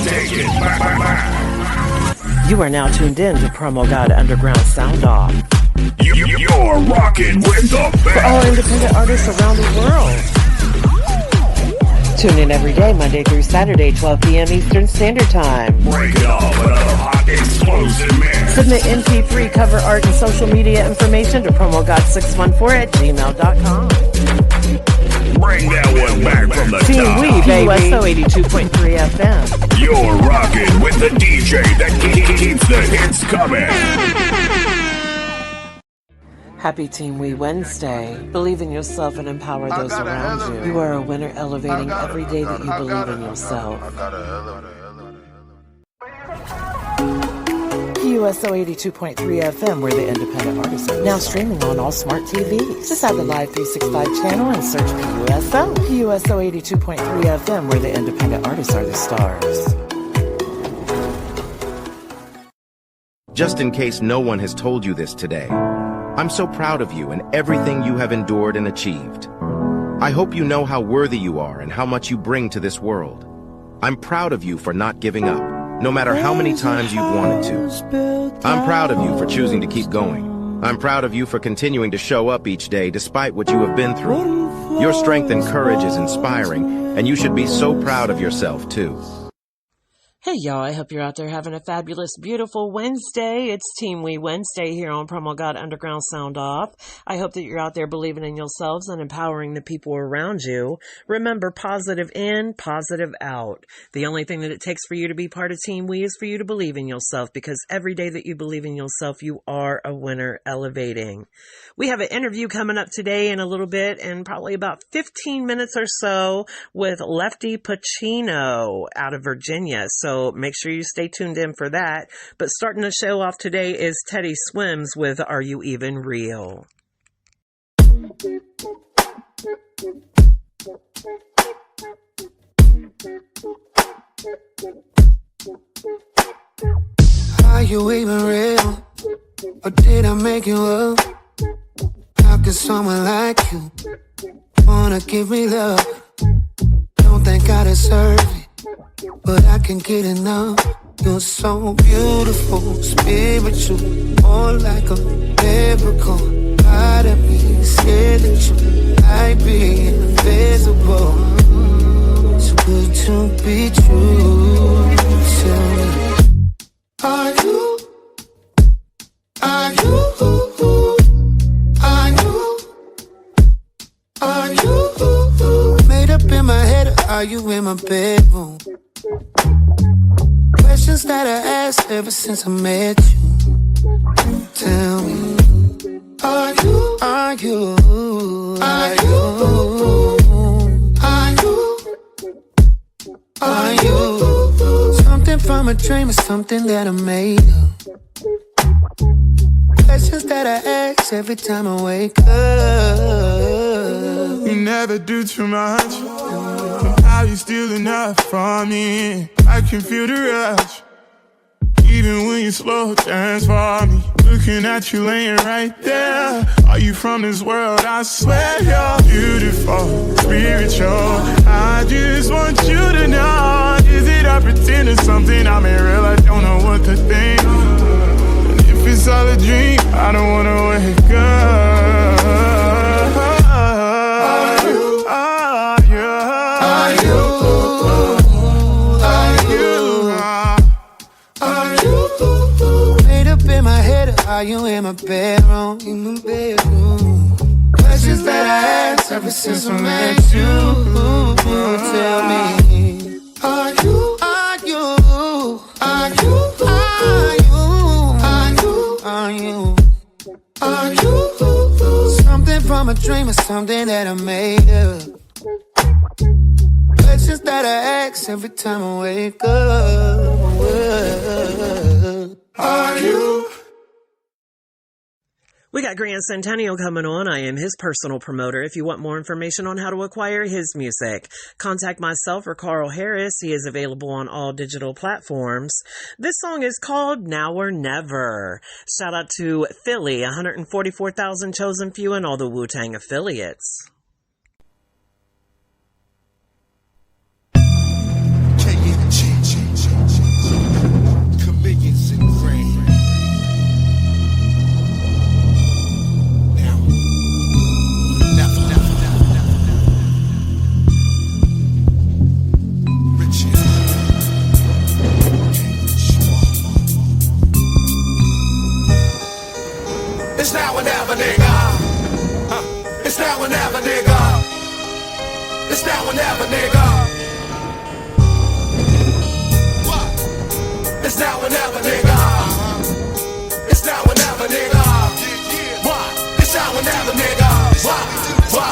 Take it back. You are now tuned in to PromoGod Underground Sound Off. You're rocking with the best. For all independent artists around the world. Tune in every day, Monday through Saturday, 12 p.m. Eastern Standard Time. Break it off another hot explosive mix. Submit MP3 cover art and social media information to PromoGod614@gmail.com. Bring that one back from the TeamWE, top. baby. USO 82.3 FM. You're rocking with the DJ that keeps the hits coming. Happy TeamWE Wednesday. Believe in yourself and empower those around you. You are a winner, elevating every day that you believe in yourself. USO 82.3 FM, where the independent artists are now streaming on all smart TVs. Just add the Live 365 channel and search PUSO. PUSO 82.3 FM, where the independent artists are the stars. Just in case no one has told you this today, I'm so proud of you and everything you have endured and achieved. I hope you know how worthy you are and how much you bring to this world. I'm proud of you for not giving up, no matter how many times you've wanted to. I'm proud of you for choosing to keep going. I'm proud of you for continuing to show up each day despite what you have been through. Your strength and courage is inspiring, and you should be so proud of yourself too. Hey y'all, I hope you're out there having a fabulous, beautiful Wednesday. It's TeamWE Wednesday here on PromoGod Underground Sound Off. I hope that you're out there believing in yourselves and empowering the people around you. Remember, positive in, positive out. The only thing that it takes for you to be part of TeamWE is for you to believe in yourself, because every day that you believe in yourself, you are a winner, elevating. We have an interview coming up today in a little bit, in probably about 15 minutes or so, with LEFTY PACHINO out of Virginia. So make sure you stay tuned in for that. But starting the show off today is Teddy Swims with Are You Even Real? Are you even real? Or did I make you up? How can someone like you wanna give me love? Don't think I deserve it, but I can't get enough. You're so beautiful, spiritual, more like a miracle. Part of me said that you might be invisible. Too good to be true. Tell me, are you made up in my head, or are you in my bedroom? Questions that I asked ever since I met you. Tell me, are you something from a dream or something that I made up? Questions that I ask every time I wake up. You never do too much. Somehow you steal enough from me. I can feel the rush, even when you slow dance for me. Looking at you laying right there. Are you from this world? I swear you're beautiful, spiritual. I just want you to know. Is it I pretend it's something I'm in real? I don't know what to think. And if it's all a dream, I don't wanna wake up. Are you in my bedroom? Questions that I asked ever since I met you. Tell me, are you something from a dream or something that I made up? Questions that I ask every time I wake up. Are you? We got Gran Centennial coming on. I am his personal promoter. If you want more information on how to acquire his music, contact myself or Carl Harris. He is available on all digital platforms. This song is called Now or Never. Shout out to Philly, 144,000 chosen few, and all the Wu-Tang affiliates. It's now or never, nigga. It's now or never, nigga. It's now or never, nigga. It's now or never, nigga. It's now or never, nigga. It's now or never, nigga. I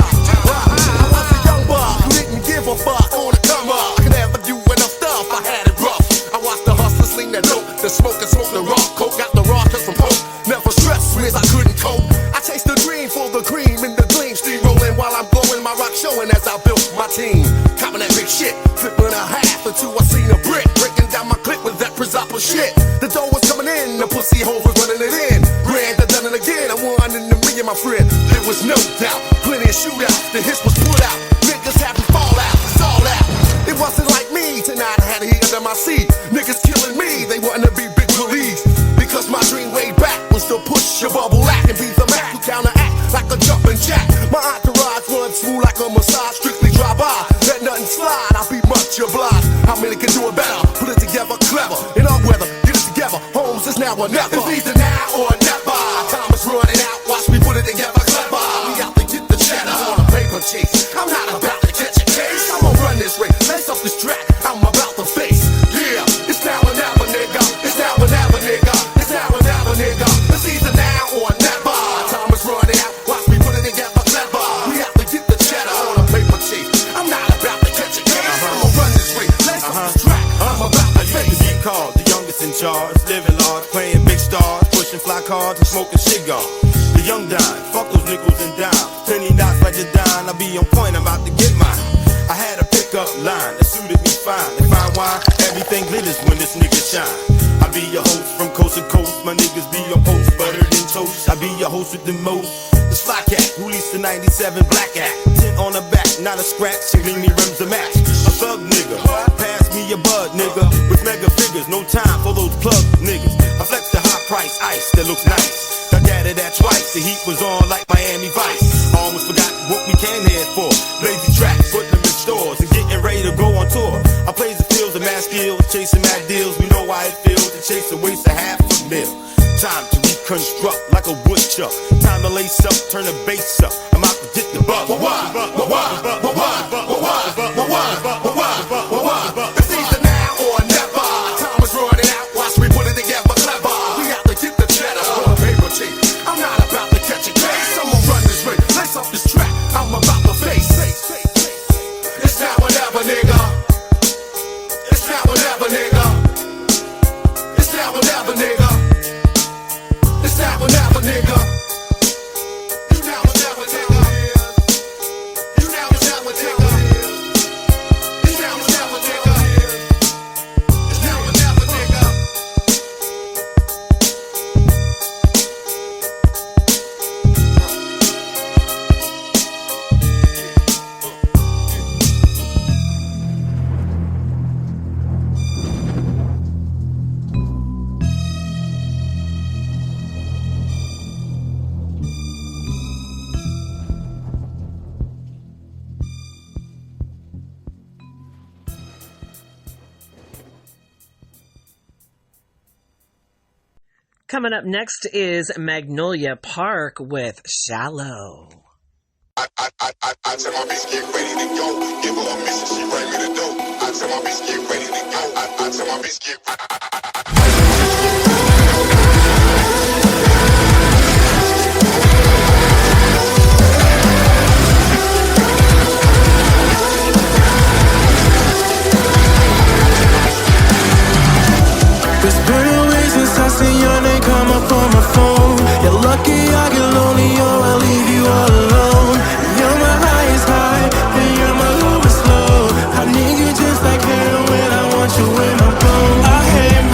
was a young buck who didn't give a fuck on the come up. I could never do enough stuff, I had it rough. I watched the hustlers lean that dope, the smoke and smoke the rock. Coke got the raw cause from hope. Never stressed, riz I couldn't cope. I chased the dream for the cream in the gleam. Steamrolling while I'm blowing my rock showing as I built my team. Copping that big shit, flipping a half or two, I seen a brick. Breaking down my clip with that Prizoppa shit. The dough was coming in, the pussy hoes was running it in. Grand, I done it again, I won in a million, my friend. There was no doubt, plenty of shootouts, the hits was put out. Niggas having fallout, it's all out. It wasn't like me, tonight I had a heat under my seat. Niggas killing me, they wanting to be big police. Because my dream way back was to push your bubble act and be the Mac who counteract like a jumping jack. My entourage runs smooth like a massage, strictly drive by, let nothing slide, I'll be much obliged. How many can do it better? Put it together clever, in all weather, get it together, homes is now or never. It's either now or never, time is running out, watch me put it together clever. We out to get the cheddar on a paper chase, I'm not about to catch a case. I'm gonna run this race, lace up this track, I'm about to face. Yeah, it's now or never, nigga. It's now or never, nigga. It's now or never, nigga. It's either now or never. Time is running out, watch me put it together clever. We have to get the cheddar on a paper chase. I'm not about to catch a case. I'm gonna run this race, lace up this track, I'm about to face. Get called the youngest in charge, living large, playing big stars, pushing fly cars and smoking cigars. The young dime, fuck those nickels and dimes. Penny knots like the dime, I'll be on point, I'm about to get mine. I had a pickup line that suited me fine. And fine wine, everything glitters when this nigga shine. I be your host from coast to coast, my niggas be on post, buttered in toast. I be your host with the most. The Sly Cat, who leased the 97 Black Act. Tint on the back, not a scratch, she leave me rims to match. A thug nigga, pass me a bud nigga. With mega figures, no time for those plug niggas. I flex the high price ice that looks nice. I gathered that twice, the heat was on like Miami Vice. Almost forgot what we came here for. Lazy tracks, putting them in stores and getting ready to go on tour. I plays the fields of mad skills, chasing mad deals. We know why it feels to chase a waste of half a mil. Time to reconstruct like a woodchuck. Time to lace up, turn the bass up. I'm out to get the bug. It's either now or never. Time is running out, watch me put it together clever. We have to get the cheddar on a paper chase. I'm not about to catch a case. I'm gonna run this race, lace up this track, I'm about to face. It's now or never, nigga. It's now or never, nigga. It's now or never, nigga. It's now or never, nigga. You now or never, nigga. You now or never, nigga. It's now or never, nigga. It's now or never, nigga. Coming up next is Magnolia Park with Shallow. I tell my bitch get ready to go. Give her a mission, she bring me the dope. I tell my bitch get ready to go. I tell my bitch get. It's been a week since I seen your name come up on my phone. You're lucky I get lonely or I'll leave you all alone. You're my highest high, and you're my lowest low. I need you just like heroin, I want you in my bones. I hate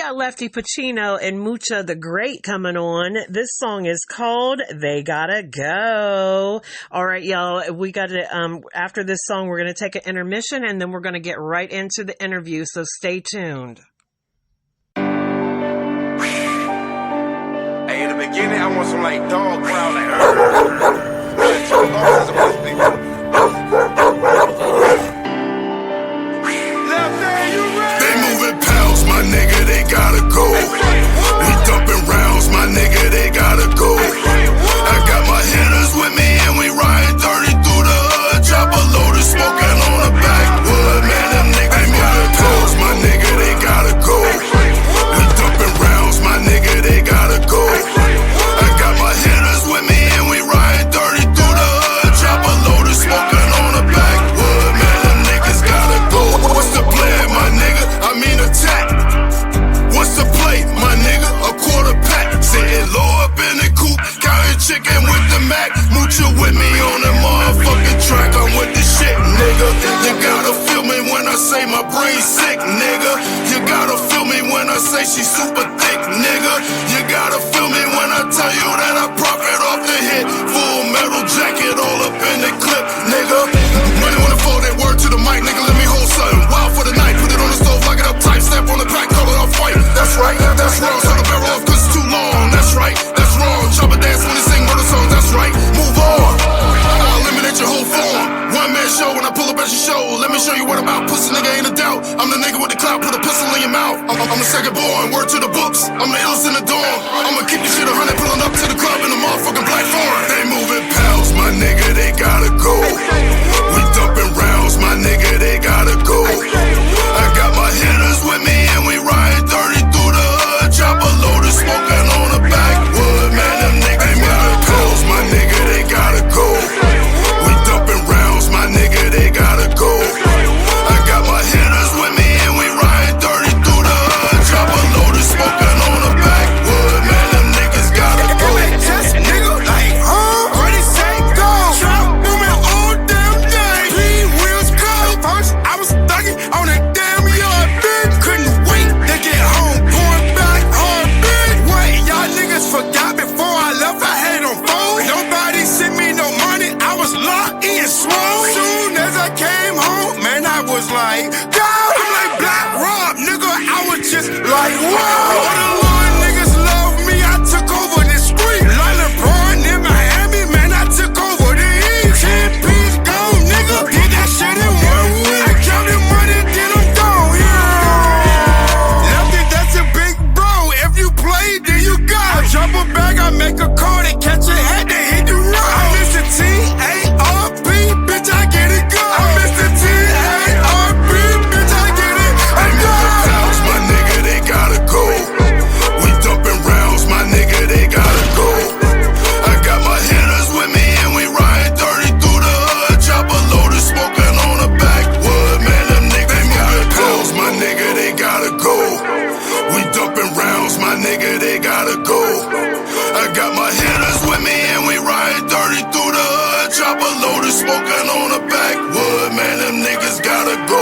got Lefty PACHINO and MUXHA the Great coming on. This song is called They Gotta Go. All right, y'all. We got to, after this song, we're going to take an intermission and then we're going to get right into the interview. So stay tuned. Hey, in the beginning, I want some like dog growl, like they moving pounds, my nigga, they gotta go. We dumping rounds, my nigga, they gotta go. I got my hitters with me and we riding dirty through the hood. Chopper loaded, smoking on the backwood. Man, them niggas moving pounds, my nigga, they gotta go. We dumping rounds, my nigga, they gotta go. I got my hitters with me and we riding dirty through the hood. Chopper loaded, smoking on the backwood. Man, them niggas gotta go. What's the plan, my nigga? I mean attack. What's the play, my nigga? A quarter pack. Sitting low up in the coop, counting chicken with the Mac. MUXHA with me on the motherfucking track. I'm with the shit, nigga. You gotta feel me when I say my brain's sick, nigga. You gotta feel me when I say she's super thick, nigga. You gotta feel me when I tell you that I profit off the hit. Full metal jacket all up in the clip, nigga. Money on the floor, that word to the mic, nigga. Let me hold something. Wild for the night, put it on the stove, lock it up tight. Step on the pack, call it off fight. That's right, that's wrong. Turn the barrel off cause it's too long. That's right, that's wrong. Chopper dance when they sing murder songs. That's right, move on. I'll eliminate your whole form. One man show when I pull up at your show. Let me show you what about. Pussy nigga ain't a doubt. I'm the nigga with the clout, put a pistol in your mouth. I'm the second born, word to the books. I'm the illest in the dorm. I'ma keep this shit 100, pulling up to the club in the motherfucking black foreign. They moving pounds, my nigga, they gotta go. We dumping rounds, my nigga, they gotta go. I got my hitters with me and we riding dirty through the hood. Chopper loaded, smoking on the backwood. Man, them niggas moving pounds, my nigga, they gotta go. We dumping rounds, my nigga, they gotta go. I got my hitters with me and we riding dirty through the hood. Chopper loaded, smoking on the backwood. Man, them niggas gotta go. Just nigga, like, ready, set, go. Trap booming all damn day. 3 wheels go. First, I was thugging on that damn yard, bitch. Couldn't wait to get home. Going back hard, bitch. Wait, y'all niggas forgot before I left, I had on phone. Nobody sent me no money. I was locked in swole. Soon as I came home, man, I was like, go. I'm like Black Rob, nigga. I was just like, whoa. All the little niggas love me. I took over the street. Like LeBron in Miami, man, I took over the East. 10 piece gone, nigga. Did that shit in 1 week. I counted money, then I'm gone. Yeah. Lefty, that's a big bro. If you play, then you got. I drop a bag, I make a call, they catch a head, they hit the road. I miss the T-A-R-P, bitch, I get it good. I miss the T-A-R-P, bitch, I get it. I moving pounds, my nigga, they gotta go. We dumping rounds, my nigga, they gotta go. I got my hitters with me and we riding dirty through the hood. Chopper loaded, smoking on the backwood. Man, them niggas moving pounds, my nigga, they gotta go. We dumping rounds, my nigga, they gotta go. I got my hitters with me and we riding dirty through the hood. Chopper loaded, smoking on the backwood. Man, them niggas gotta go.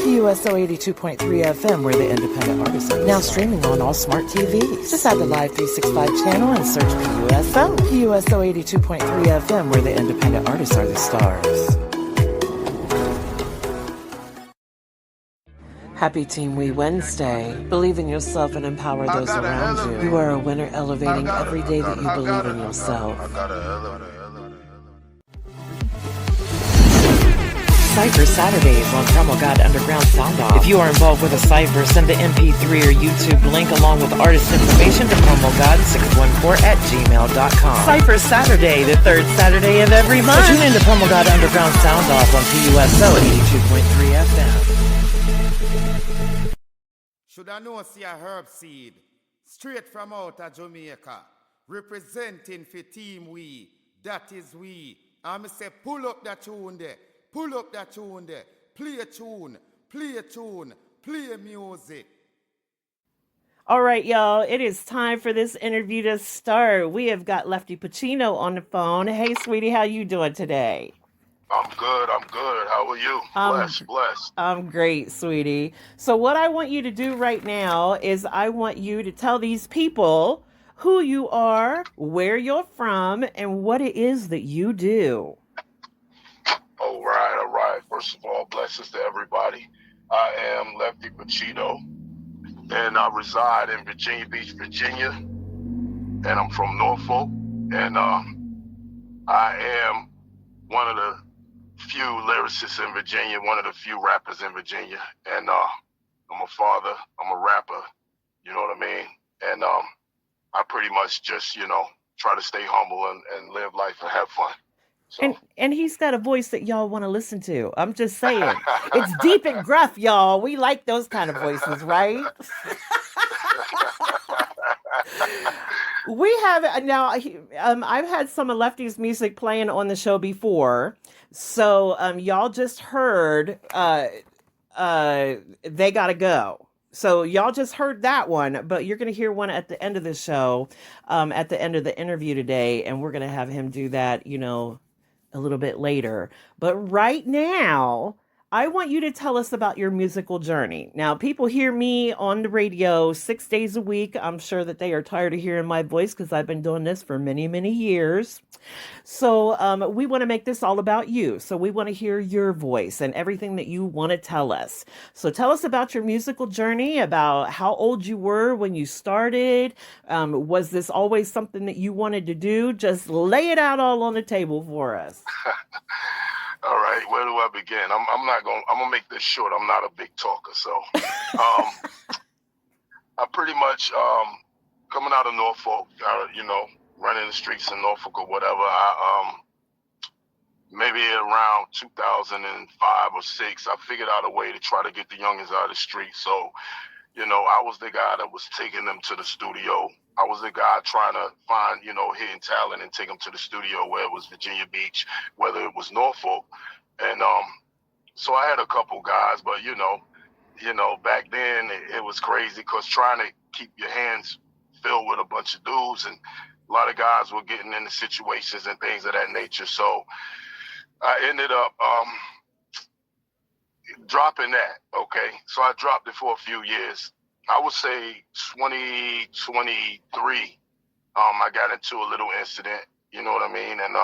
PUSO 82.3 FM, where the independent artists are. Now streaming on all smart TVs. Just add the Live 365 channel and search PUSO. PUSO 82.3 FM, where the independent artists are the stars. Happy TeamWE Wednesday. Believe in yourself and empower those around you. You are a winner, elevating every day that you believe in yourself. Cypher Saturdays on PromoGod Underground Sound Off. If you are involved with a cypher, send the MP3 or YouTube link along with artist information to PromoGod614@gmail.com. Cypher Saturday, the 3rd Saturday of every month. Tune in to PromoGod Underground Sound Off on PUSO 82.3 FM. Should I know see a herb seed straight from out of Jamaica, representing for TeamWE, that is we. I'm say pull up that tune there. Pull up that tune there. Play a tune. Play a tune. Play music. All right, y'all. It is time for this interview to start. We have got Lefty PACHINO on the phone. Hey, sweetie, how you doing today? I'm good. I'm good. How are you? I'm Blessed. I'm great, sweetie. So what I want you to do right now is I want you to tell these people who you are, where you're from, and what it is that you do. All right. All right. First of all, blessings to everybody. I am Lefty PACHINO, and I reside in Virginia Beach, Virginia, and I'm from Norfolk, and I am one of the few lyricists in Virginia, one of the few rappers in Virginia, and I'm a father, I'm a rapper, you know what I mean? And I pretty much just, try to stay humble and live life and have fun. So. And he's got a voice that y'all want to listen to. I'm just saying. It's deep and gruff, y'all. We like those kind of voices, right? We have now. I've had some of Lefty's music playing on the show before, so y'all just heard. They Gotta Go. So y'all just heard that one, but you're going to hear one at the end of the show, at the end of the interview today, and we're going to have him do that, a little bit later. But right now, I want you to tell us about your musical journey. Now, people hear me on the radio 6 days a week. I'm sure that they are tired of hearing my voice because I've been doing this for many, many years. So we want to make this all about you. So we want to hear your voice and everything that you want to tell us. So tell us about your musical journey, about how old you were when you started. Was this always something that you wanted to do? Just lay it out all on the table for us. All right, where do I begin? I'm gonna make this short. I'm not a big talker, so I pretty much coming out of Norfolk, running the streets in Norfolk or whatever. I maybe around 2005 or 6, I figured out a way to try to get the youngins out of the street. So, I was the guy that was taking them to the studio. I was the guy trying to find, hidden talent and take them to the studio, where it was Virginia Beach, whether it was Norfolk. And so I had a couple guys, but, back then it was crazy because trying to keep your hands filled with a bunch of dudes, and a lot of guys were getting into situations and things of that nature. So I ended up dropping that, okay? So I dropped it for a few years. I would say 2023, I got into a little incident, you know what I mean? And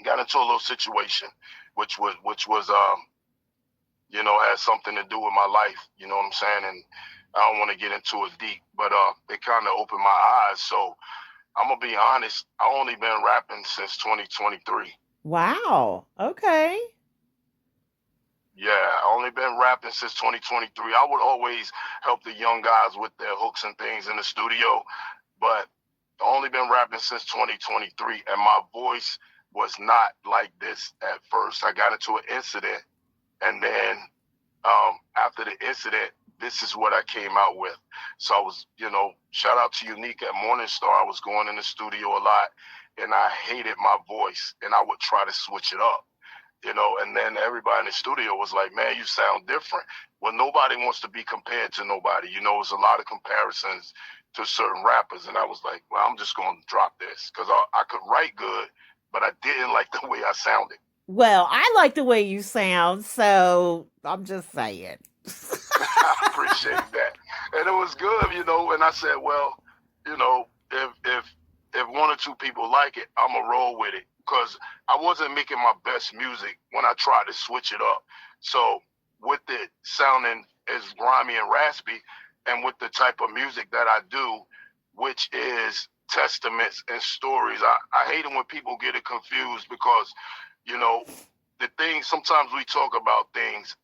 got into a little situation, which was had something to do with my life, you know what I'm saying? And I don't want to get into it deep, but it kind of opened my eyes. So I'm going to be honest, I only been rapping since 2023. Wow. Okay. Yeah, I only been rapping since 2023. I would always help the young guys with their hooks and things in the studio, but I only been rapping since 2023, and my voice was not like this at first. I got into an incident, and then after the incident, this is what I came out with. So I was, shout out to Unique at Morningstar. I was going in the studio a lot, and I hated my voice, and I would try to switch it up. And then everybody in the studio was like, man, you sound different. Well, nobody wants to be compared to nobody. It's a lot of comparisons to certain rappers. And I was like, well, I'm just going to drop this because I could write good, but I didn't like the way I sounded. Well, I like the way you sound, so I'm just saying. I appreciate that. And it was good, and I said, well, if one or two people like it, I'm going to roll with it. Because I wasn't making my best music when I tried to switch it up. So with it sounding as grimy and raspy, and with the type of music that I do, which is testaments and stories, I hate it when people get it confused because, the things, sometimes we talk about things,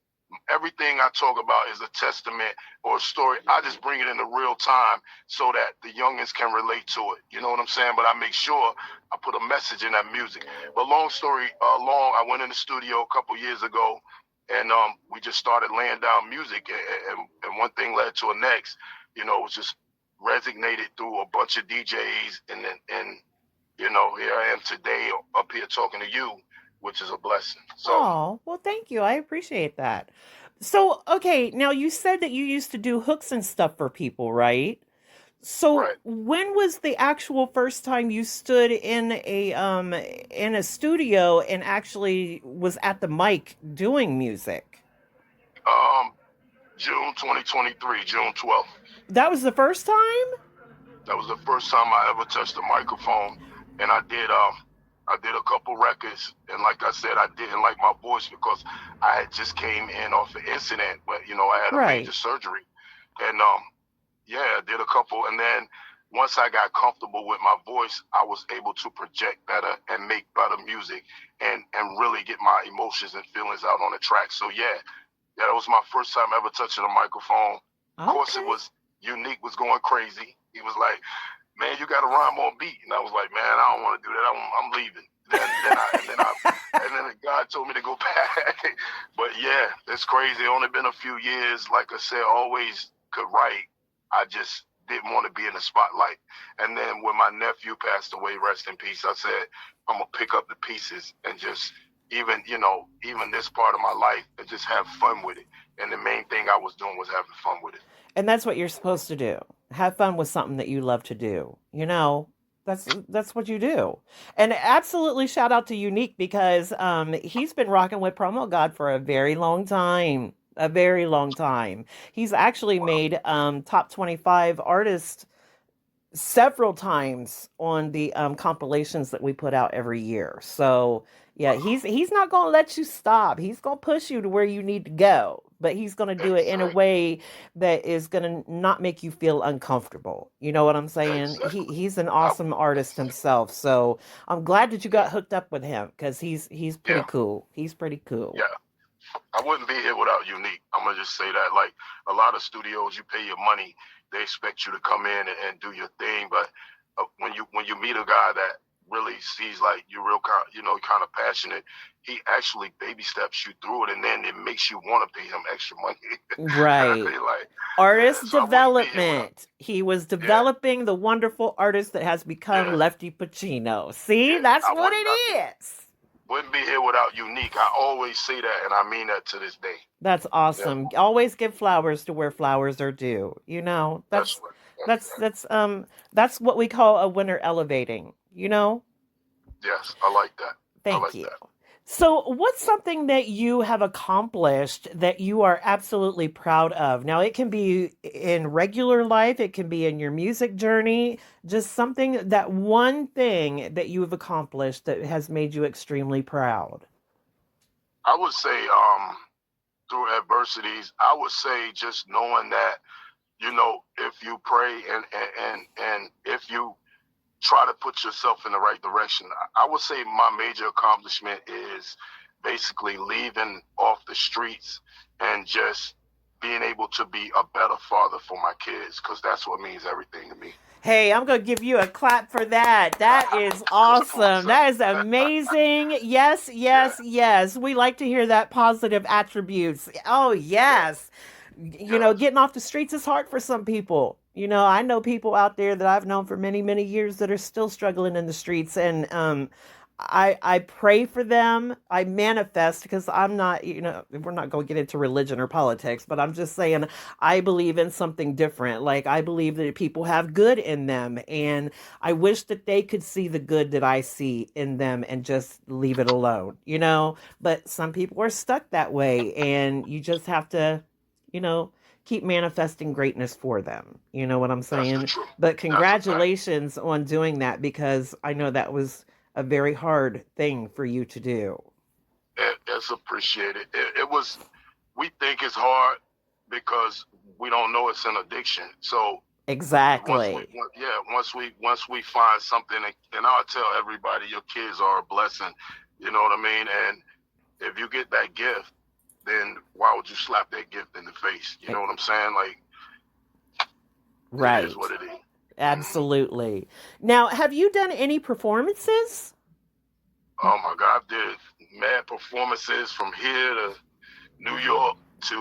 everything I talk about is a testament or a story. I just bring it into real time so that the youngins can relate to it. You know what I'm saying? But I make sure I put a message in that music. But long story long, I went in the studio a couple years ago, and we just started laying down music, and one thing led to the next. It was just resonated through a bunch of DJs, and here I am today up here talking to you, which is a blessing. So, oh, well, thank you. I appreciate that. So, okay, now you said that you used to do hooks and stuff for people, right? So Right. when was the actual first time you stood in a studio and actually was at the mic doing music? Um, June 2023, June 12th. That was the first time? That was the first time I ever touched a microphone, and I did a couple records, and like I said, I didn't like my voice because I had just came in off an incident, but I had a Right. major surgery, and yeah, I did a couple, and then once I got comfortable with my voice, I was able to project better and make better music, and really get my emotions and feelings out on the track. So yeah, that was my first time ever touching a microphone. Of course, it was Unique was going crazy. He was like, "Man, you got to rhyme on beat," and I was like, "Man, I don't want to do that. I'm leaving." And then God told me to go back. But yeah, it's crazy. Only been a few years. Like I said, always could write. I just didn't want to be in the spotlight. And then when my nephew passed away, rest in peace, I said, I'm gonna pick up the pieces and just even this part of my life and just have fun with it. And the main thing I was doing was having fun with it. And that's what you're supposed to do. Have fun with something that you love to do. That's what you do. And absolutely shout out to Unique because he's been rocking with PromoGod for a very long time. A very long time. He's actually made top 25 artists several times on the compilations that we put out every year. So yeah, he's not gonna let you stop. He's gonna push you to where you need to go, but he's gonna do it in a way that is gonna not make you feel uncomfortable. You know what I'm saying? He's an awesome artist himself. So I'm glad that you got hooked up with him because he's pretty cool. He's pretty cool. Yeah. I wouldn't be here without Unique. I'm gonna just say that. Like a lot of studios, you pay your money, they expect you to come in and do your thing. But when you meet a guy that really sees like you're real, kind of passionate, he actually baby steps you through it, and then it makes you want to pay him extra money. Right. Like, artist so development. He was developing the wonderful artist that has become Lefty PACHINO. See, that's what it is. Wouldn't be here without Unique. I always say that, and I mean that to this day. That's awesome. Yeah. Always give flowers to where flowers are due. That's what we call a winner elevating. Yes, I like that. Thank you. That. So what's something that you have accomplished that you are absolutely proud of? Now, it can be in regular life. It can be in your music journey. Just something, that one thing that you have accomplished that has made you extremely proud. I would say through adversities, I would say just knowing that, if you pray and if you try to put yourself in the right direction. I would say my major accomplishment is basically leaving off the streets and just being able to be a better father for my kids, because that's what means everything to me. Hey, I'm going to give you a clap for that. That is awesome. That is amazing. Yes, yes, yes. We like to hear that positive attributes. Oh, yes. Getting off the streets is hard for some people. I know people out there that I've known for many, many years that are still struggling in the streets. And I pray for them. I manifest, because I'm not, we're not going to get into religion or politics, but I'm just saying I believe in something different. Like, I believe that people have good in them. And I wish that they could see the good that I see in them and just leave it alone, But some people are stuck that way. And you just have to, keep manifesting greatness for them. You know what I'm saying? But congratulations on doing that, because I know that was a very hard thing for you to do. It's appreciated. It was, we think it's hard because we don't know it's an addiction. So exactly. Once we find something, and I'll tell everybody, your kids are a blessing. You know what I mean? And if you get that gift, then why would you slap that gift in the face? You know what I'm saying? Like, right. It is what it is. Absolutely. Now, have you done any performances? Oh my God, I did mad performances from here to New York to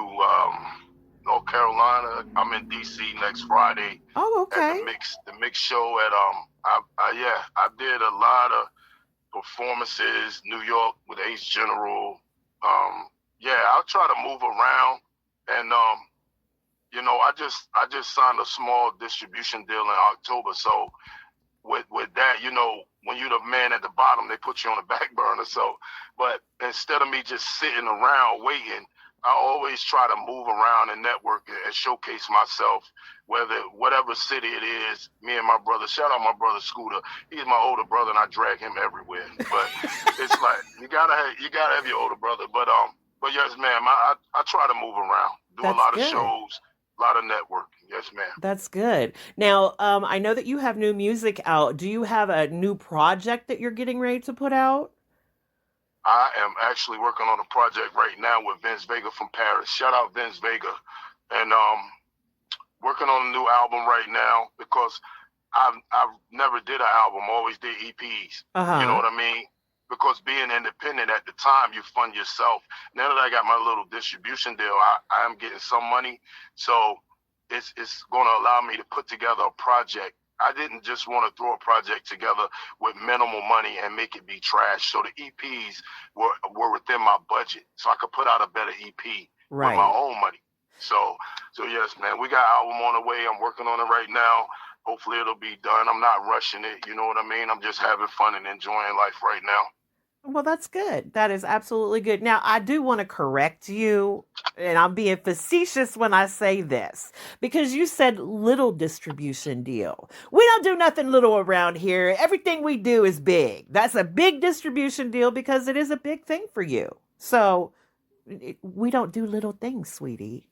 North Carolina. I'm in DC next Friday. Oh, okay. At the mix show at I did a lot of performances. New York with Ace General. I'll try to move around, and I just signed a small distribution deal in October. So with that, when you're the man at the bottom, they put you on the back burner. So, but instead of me just sitting around waiting, I always try to move around and network and showcase myself, whatever city it is. Me and my brother, shout out my brother Scooter. He's my older brother, and I drag him everywhere. But it's like you gotta have your older brother. But yes, ma'am, I try to move around, do That's a lot good. of shows, a lot of networking. Yes, ma'am. That's good. Now, I know that you have new music out. Do you have a new project that you're getting ready to put out? I am actually working on a project right now with Vince Vega from Paris. Shout out Vince Vega. And working on a new album right now because I've never did an album, always did EPs. You know what I mean? Because being independent at the time, you fund yourself. Now that I got my little distribution deal, I am getting some money. So it's going to allow me to put together a project. I didn't just want to throw a project together with minimal money and make it be trash. So the EPs were within my budget, so I could put out a better EP with my own money. So yes, man, we got an album on the way. I'm working on it right now. Hopefully it'll be done. I'm not rushing it. You know what I mean? I'm just having fun and enjoying life right now. Well, that's good. That is absolutely good. Now, I do want to correct you, and I'm being facetious when I say this, because you said little distribution deal. We don't do nothing little around here. Everything we do is big. That's a big distribution deal because it is a big thing for you. So we don't do little things, sweetie.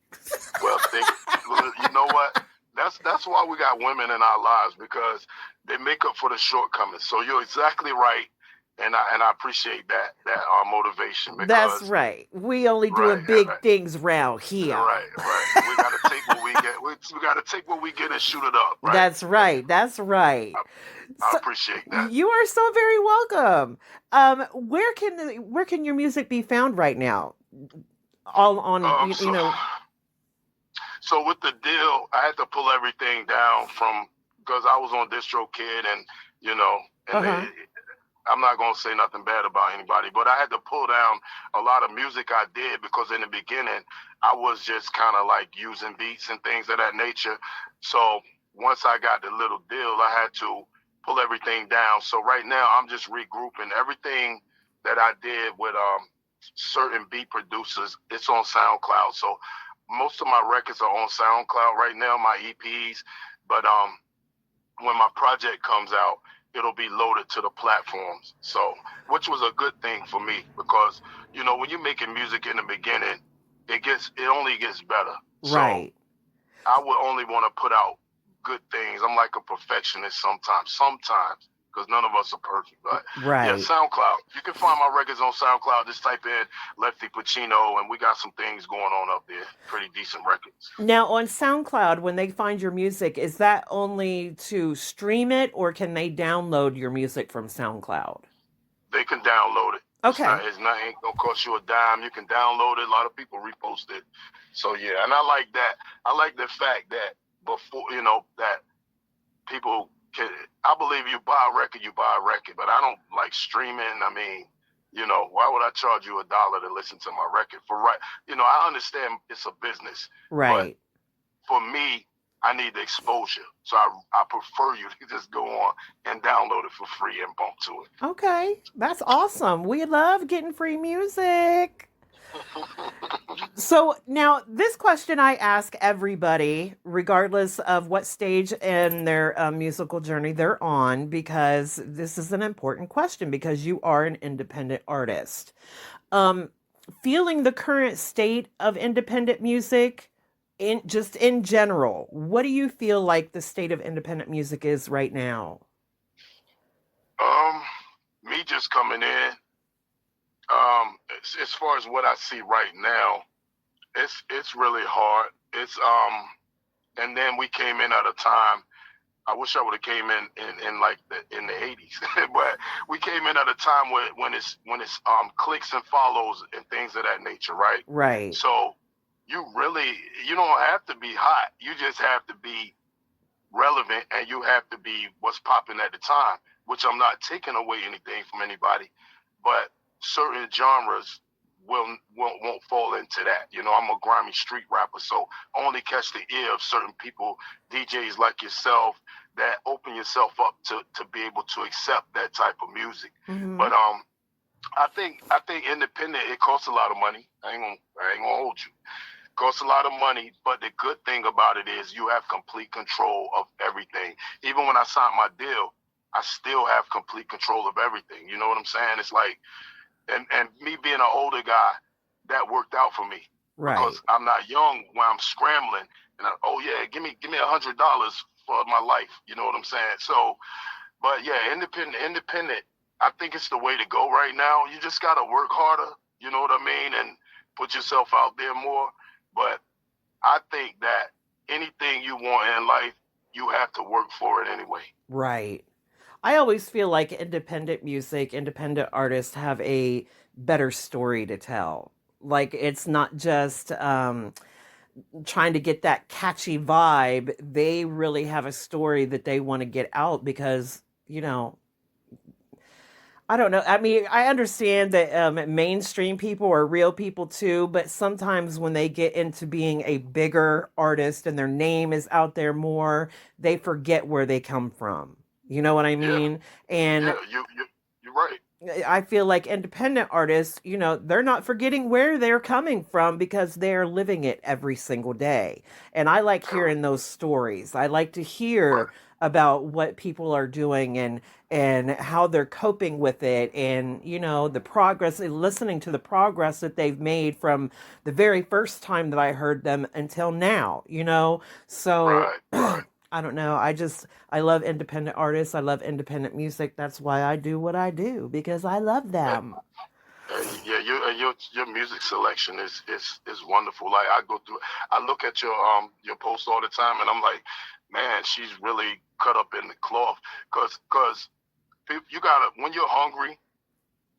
Well, you know what? That's why we got women in our lives, because they make up for the shortcomings. So you're exactly right. And I appreciate that motivation. Because, that's right. We only doing big things round here. Right. We gotta take what we get. We gotta take what we get and shoot it up. Right? That's right. I appreciate that. You are so very welcome. Where can your music be found right now? All on you know. So with the deal, I had to pull everything down because I was on DistroKid and I'm not going to say nothing bad about anybody, but I had to pull down a lot of music I did because in the beginning, I was just kind of like using beats and things of that nature. So once I got the little deal, I had to pull everything down. So right now, I'm just regrouping everything that I did with certain beat producers. It's on SoundCloud. So most of my records are on SoundCloud right now, my EPs. But when my project comes out, it'll be loaded to the platforms. So, which was a good thing for me because, when you're making music in the beginning, it only gets better. Right. So I would only want to put out good things. I'm like a perfectionist sometimes, because none of us are perfect. But yeah, SoundCloud. You can find my records on SoundCloud. Just type in LEFTY PACHINO, and we got some things going on up there. Pretty decent records. Now, on SoundCloud, when they find your music, is that only to stream it, or can they download your music from SoundCloud? They can download it. Okay. It's not ain't gonna cost you a dime. You can download it. A lot of people repost it. So yeah, and I like that. I like the fact that before, that people can, I believe you buy a record, but I don't like streaming. I mean, why would I charge you $1 to listen to my record I understand it's a business. Right. But for me, I need the exposure. So I prefer you to just go on and download it for free and bump to it. Okay. That's awesome. We love getting free music. So now this question I ask everybody, regardless of what stage in their musical journey they're on, because this is an important question because you are an independent artist. Feeling the current state of independent music in general, what do you feel like the state of independent music is right now? Me just coming in. As far as what I see right now, it's really hard. It's and then we came in at a time. I wish I would have came in the 80s, but we came in at a time when it's clicks and follows and things of that nature, right? Right. So you don't have to be hot. You just have to be relevant, and you have to be what's popping at the time. Which I'm not taking away anything from anybody, but certain genres won't fall into that. You know, I'm a grimy street rapper, so only catch the ear of certain people, DJs like yourself, that open yourself up to be able to accept that type of music. But I think independent, it costs a lot of money. I ain't gonna hold you. It costs a lot of money, but the good thing about it is you have complete control of everything. Even when I signed my deal, I still have complete control of everything. You know what I'm saying? It's like, and me being an older guy, that worked out for me. Right. Because I'm not young when I'm scrambling, and give me $100 for my life. You know what I'm saying? So, but yeah, independent. I think it's the way to go right now. You just gotta work harder. You know what I mean, and put yourself out there more. But I think that anything you want in life, you have to work for it anyway. Right. I always feel like independent music, independent artists have a better story to tell. Like, it's not just trying to get that catchy vibe. They really have a story that they want to get out because, you know, I don't know. I mean, I understand that mainstream people are real people too, but sometimes when they get into being a bigger artist and their name is out there more, they forget where they come from. You know what I mean? Yeah. And you're right. I feel like independent artists, you know, they're not forgetting where they're coming from because they're living it every single day. And I like hearing those stories. I like to hear about what people are doing and how they're coping with it, and, you know, the progress, listening to the progress that they've made from the very first time that I heard them until now, you know? So Right. I don't know. I love independent artists. I love independent music. That's why I do what I do, because I love them. Yeah, your music selection is wonderful. Like, I look at your posts all the time, and I'm like, man, she's really cut up in the cloth. Cause you gotta, when you're hungry,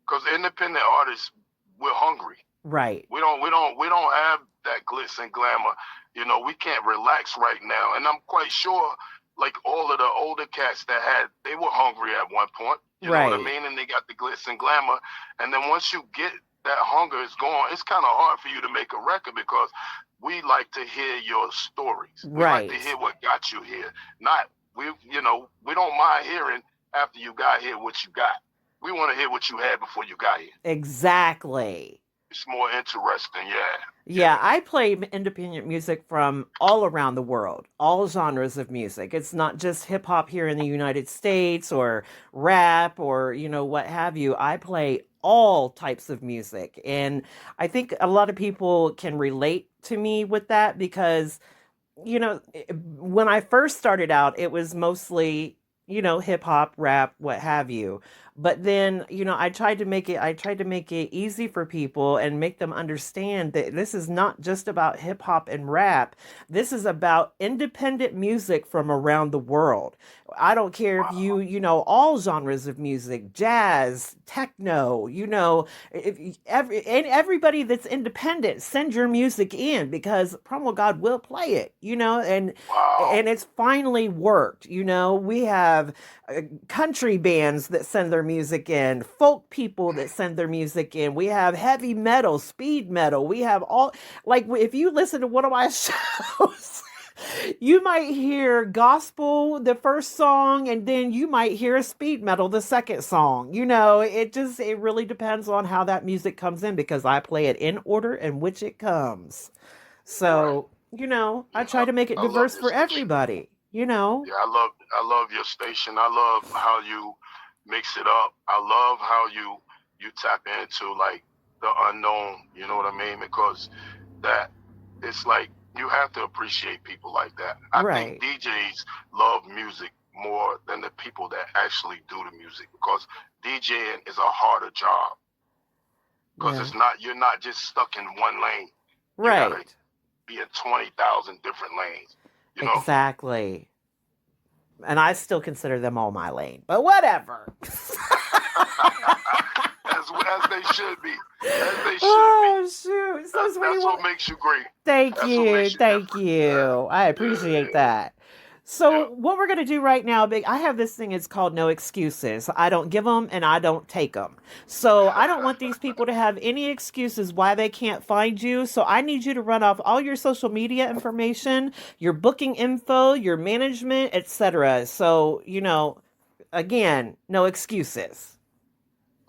cause independent artists, we're hungry. Right. We don't have that glitz and glamour. You know, we can't relax right now. And I'm quite sure, like, all of the older cats they were hungry at one point. You know what I mean? And they got the glitz and glamour. And then once you get that hunger is gone, it's kind of hard for you to make a record because we like to hear your stories. We like to hear what got you here. We don't mind hearing after you got here what you got. We want to hear what you had before you got here. Exactly. It's more interesting, Yeah, I play independent music from all around the world, all genres of music. It's not just hip hop here in the United States or rap or, you know, what have you. I play all types of music. And I think a lot of people can relate to me with that because, you know, when I first started out, it was mostly, you know, hip hop, rap, what have you. But then, you know, I tried to make it easy for people and make them understand that this is not just about hip hop and rap. This is about independent music from around the world. I don't care if you know, all genres of music, jazz, techno, you know, everybody that's independent, send your music in because PromoGod will play it, you know, and it's finally worked. You know, we have country bands that send their music in, folk people that send their music in. We have heavy metal, speed metal. We have all, like, if you listen to one of my shows, you might hear gospel the first song, and then you might hear a speed metal the second song. You know, it really depends on how that music comes in because I play it in order in which it comes. So, you know, I try to make it diverse for everybody, you know. Yeah, I love your station. I love how you mix it up. I love how you tap into, like, the unknown, you know what I mean? Because that, it's like, you have to appreciate people like that. I think DJs love music more than the people that actually do the music because DJing is a harder job. Because you're not just stuck in one lane. You gotta be in 20,000 different lanes. You know? Exactly. And I still consider them all my lane, but whatever. As they should be. As they should be. Oh, shoot. So that's what makes you great. Thank you. I appreciate that. So what we're going to do right now, I have this thing, it's called no excuses. I don't give them and I don't take them. So I don't want these people to have any excuses why they can't find you. So I need you to run off all your social media information, your booking info, your management, etc. So, again, no excuses.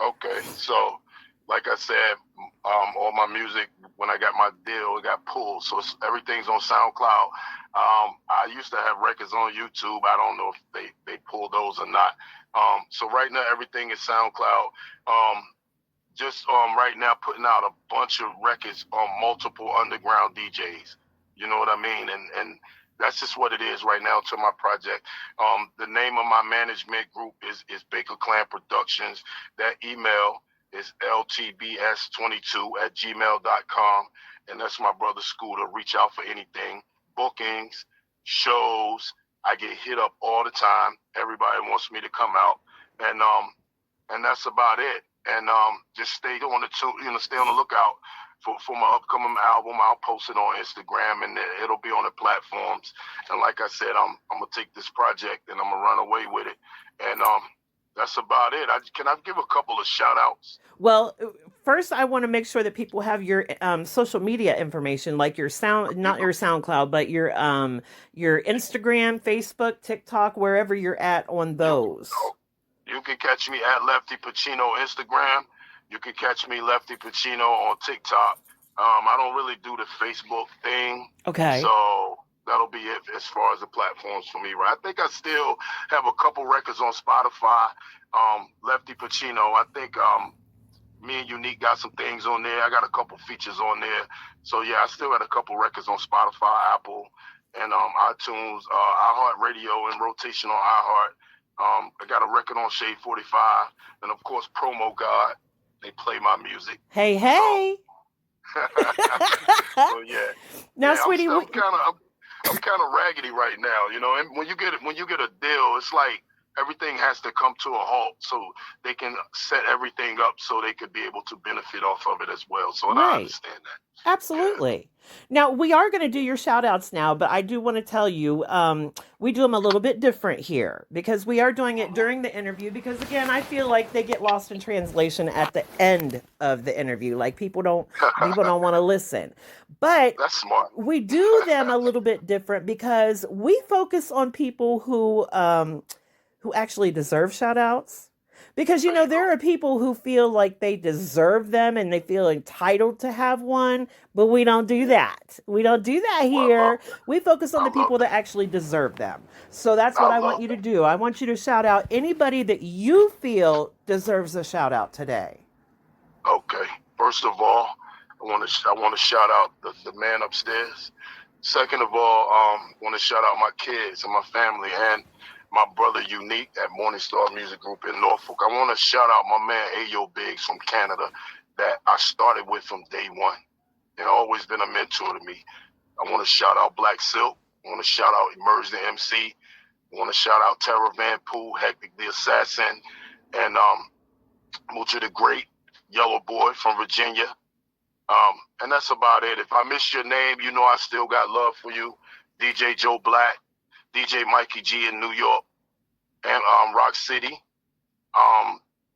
Okay, so like I said, all my music, when I got my deal, it got pulled. So everything's on SoundCloud. I used to have records on YouTube. I don't know if they pulled those or not. So right now, everything is SoundCloud. Just right now, putting out a bunch of records on multiple underground DJs. You know what I mean? And that's just what it is right now to my project. The name of my management group is Baker Clan Productions. That email is ltbs22@gmail.com. And that's my brother Scooter. Reach out for anything. Bookings, shows. I get hit up all the time. Everybody wants me to come out. And that's about it. And just stay on the lookout for my upcoming album. I'll post it on Instagram and it'll be on the platforms. And like I said, I'm gonna take this project and I'm gonna run away with it. And that's about it. Can I give a couple of shout outs? Well, first I want to make sure that people have your social media information, like your not your SoundCloud, but your Instagram, Facebook, TikTok, wherever you're at on those. You can catch me at Lefty PACHINO Instagram. You can catch me Lefty PACHINO on TikTok. I don't really do the Facebook thing. Okay. So that'll be it as far as the platforms for me, right? I think I still have a couple records on Spotify. Lefty PACHINO. I think me and Unique got some things on there. I got a couple features on there. So yeah, I still got a couple records on Spotify, Apple, and iTunes, iHeartRadio, and rotation on iHeart. I got a record on Shade 45, and of course PromoGod. They play my music. Hey. So yeah. Now, sweetie, I'm kind of raggedy right now, And when you get a deal, it's like everything has to come to a halt, so they can set everything up so they could be able to benefit off of it as well. So I understand that. Absolutely. Now, we are going to do your shout outs now, but I do want to tell you, we do them a little bit different here because we are doing it during the interview because, again, I feel like they get lost in translation at the end of the interview. Like people don't want to listen. But that's smart. We do them a little bit different because we focus on people who actually deserve shout outs. Because, there are people who feel like they deserve them and they feel entitled to have one, but we don't do that. We don't do that here. We focus on the people that actually deserve them. So that's what I want you to do. I want you to shout out anybody that you feel deserves a shout out today. Okay. First of all, I want to shout out the man upstairs. Second of all, I want to shout out my kids and my family and my brother Unique at Morningstar Music Group in Norfolk. I want to shout out my man Ayo Biggs from Canada that I started with from day one and always been a mentor to me. I want to shout out Black Silk. I want to shout out Emerge the MC. I want to shout out Terror Van Poole, Hectic the Assassin, and MUXHA the Great, Yellow Boy from Virginia. And that's about it. If I miss your name, I still got love for you. DJ Joe Black, DJ Mikey G in New York, and Rock City,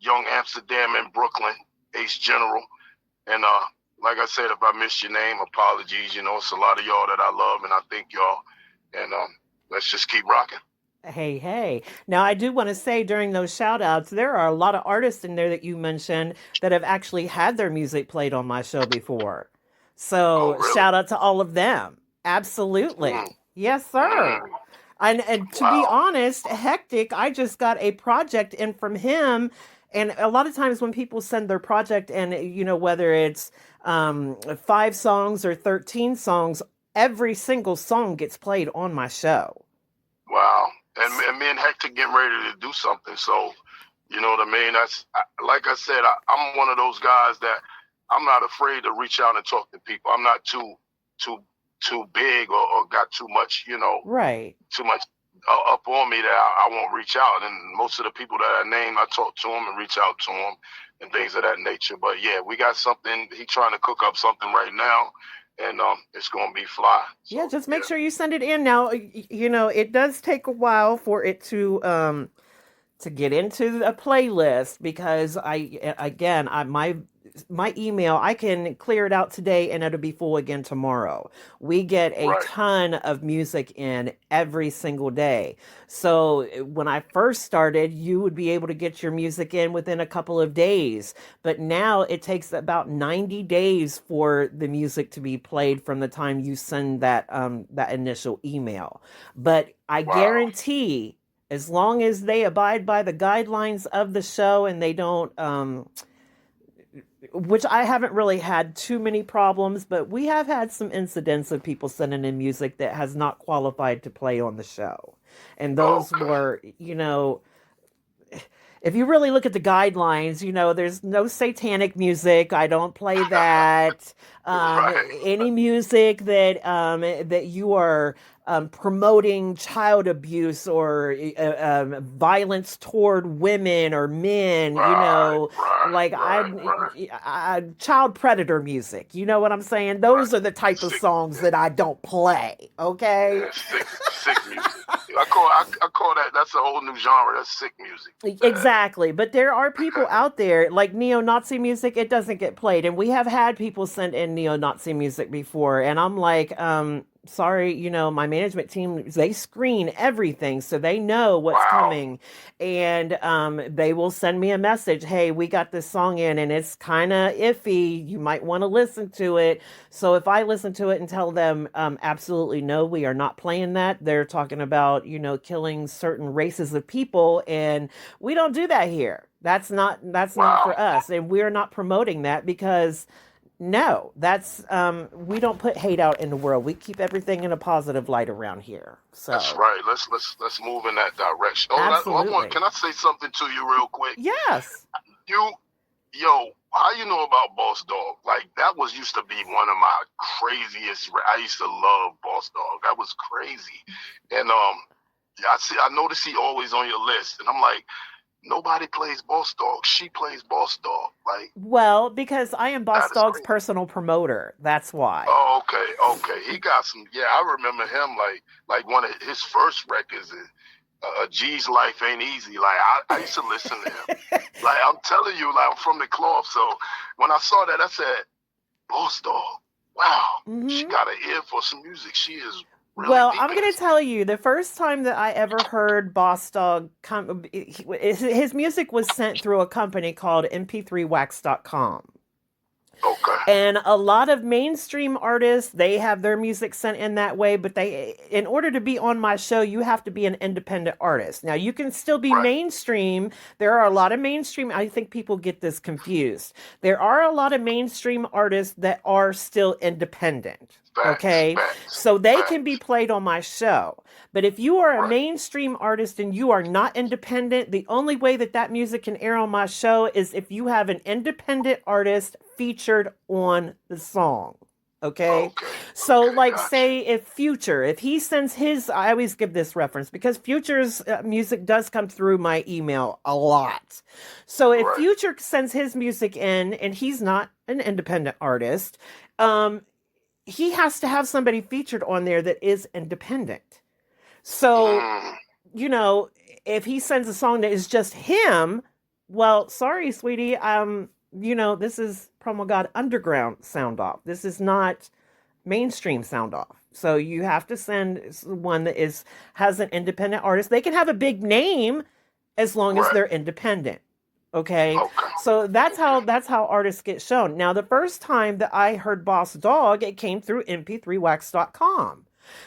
Young Amsterdam in Brooklyn, Ace General. And like I said, if I missed your name, apologies. It's a lot of y'all that I love, and I thank y'all. And let's just keep rocking. Hey. Now, I do want to say during those shout outs, there are a lot of artists in there that you mentioned that have actually had their music played on my show before. So really? Shout out to all of them. Absolutely. Yes, sir. And to be honest, Hectic, I just got a project in from him. And a lot of times when people send their project in, whether it's 5 songs or 13 songs, every single song gets played on my show. Wow. And me and Hector getting ready to do something. So, you know what I mean? That's, like I said, I'm one of those guys that I'm not afraid to reach out and talk to people. I'm not too big or got too much, right. Too much up on me that I won't reach out. And most of the people that I name, I talk to them and reach out to them and things of that nature. But yeah, we got something. He trying to cook up something right now. and it's gonna be fly. So, Yeah, just make sure you send it in. Now, it does take a while for it to get into a playlist because my email, I can clear it out today and it'll be full again tomorrow. We get a ton of music in every single day. So when I first started, you would be able to get your music in within a couple of days. But now it takes about 90 days for the music to be played from the time you send that initial email. But I guarantee, as long as they abide by the guidelines of the show and they don't, which I haven't really had too many problems, but we have had some incidents of people sending in music that has not qualified to play on the show. And those were, if you really look at the guidelines, there's no satanic music. I don't play that. Any music that you are promoting child abuse or violence toward women or men, child predator music. You know what I'm saying? Those are the type of songs that I don't play. Okay. Yeah, sick music. I call that. That's a whole new genre. That's sick music. Exactly. But there are people out there like neo-Nazi music. It doesn't get played, and we have had people send in neo-Nazi music before, and I'm like, sorry, my management team, they screen everything so they know what's coming. And they will send me a message. Hey, we got this song in and it's kind of iffy. You might want to listen to it. So if I listen to it and tell them, absolutely no, we are not playing that. They're talking about, killing certain races of people. And we don't do that here. That's not for us. And we're not promoting that because no, that's we don't put hate out in the world. We keep everything in a positive light around here. So that's right. Let's move in that direction. Absolutely. Can I say something to you real quick? Yes. How you know about Boss Dog? Like that used to be one of my craziest. I used to love Boss Dog. That was crazy. And I noticed he always on your list, and I'm like, nobody plays Boss Dog. She plays Boss Dog. Well, because I am Boss Dog's personal promoter. That's why. Oh, okay. He got some. Yeah, I remember him like one of his first records. G's Life Ain't Easy. I used to listen to him. I'm telling you, I'm from the cloth. So when I saw that, I said, Boss Dog. Wow, She got an ear for some music. She is. Really well, I'm going to tell you, the first time that I ever heard Boss Dog, his music was sent through a company called mp3wax.com. Okay. And a lot of mainstream artists, they have their music sent in that way, but in order to be on my show, you have to be an independent artist. Now, you can still be mainstream. There are a lot of mainstream. I think people get this confused. There are a lot of mainstream artists that are still independent. Okay, so they can be played on my show. But if you are a mainstream artist and you are not independent, the only way that music can air on my show is if you have an independent artist featured on the song. Okay. So say if Future, if he sends his, I always give this reference because Future's music does come through my email a lot. So if Future sends his music in and he's not an independent artist, he has to have somebody featured on there that is independent. So, if he sends a song that is just him, well, sorry, sweetie. This is PromoGod Underground Sound Off. This is not mainstream Sound Off. So you have to send one that has an independent artist. They can have a big name as long as they're independent. Okay. So that's how artists get shown. Now, the first time that I heard Boss Dog, it came through mp3wax.com.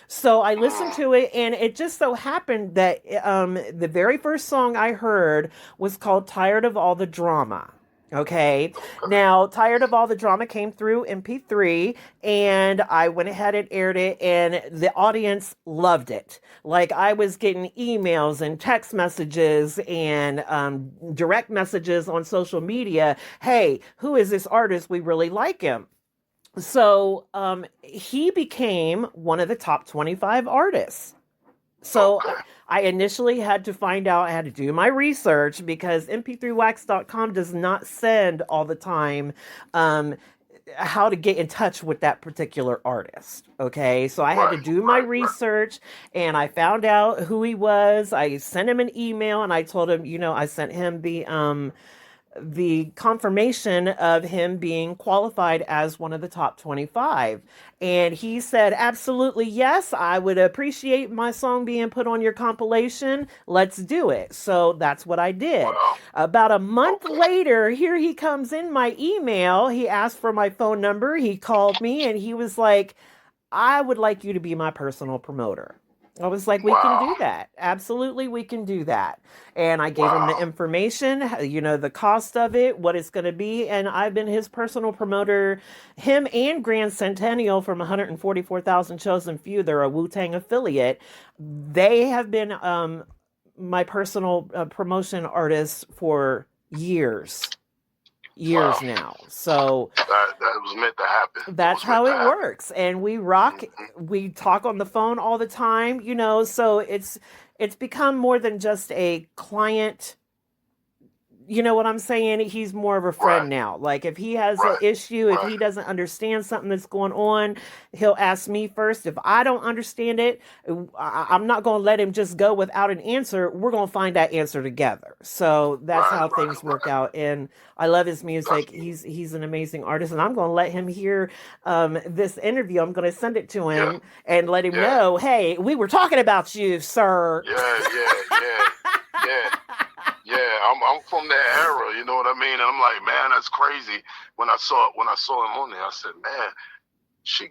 So I listened to it, and it just so happened that the very first song I heard was called Tired of All the Drama. Okay. Now, Tired of All the Drama came through MP3, and I went ahead and aired it, and the audience loved it. I was getting emails and text messages and direct messages on social media. Hey, who is this artist? We really like him. So he became one of the top 25 artists. So I initially had to find out, I had to do my research because mp3wax.com does not send all the time how to get in touch with that particular artist. Okay, so I had to do my research, and I found out who he was. I sent him an email, and I told him, I sent him the confirmation of him being qualified as one of the top 25. And he said, absolutely, yes, I would appreciate my song being put on your compilation. Let's do it. So that's what I did. About a month later, here he comes in my email. He asked for my phone number. He called me and he was like, I would like you to be my personal promoter. I was like, we can do that. Absolutely, we can do that. And I gave him the information, the cost of it, what it's going to be. And I've been his personal promoter, him and Gran Centennial from 144,000 Chosen Few. They're a Wu-Tang affiliate. They have been my personal promotion artists for years now. So that was meant to happen. That's how it works. And we rock. We talk on the phone all the time, so it's become more than just a client. You know what I'm saying? He's more of a friend now. Like if he has an issue, if he doesn't understand something that's going on, he'll ask me first. If I don't understand it, I'm not going to let him just go without an answer. We're going to find that answer together. So that's how things work out. And I love his music. He's an amazing artist, and I'm going to let him hear this interview. I'm going to send it to him and let him know, hey, we were talking about you, sir. Yeah, I'm from that era, you know what I mean? And I'm like, man, that's crazy. When I saw him on there, I said, man, she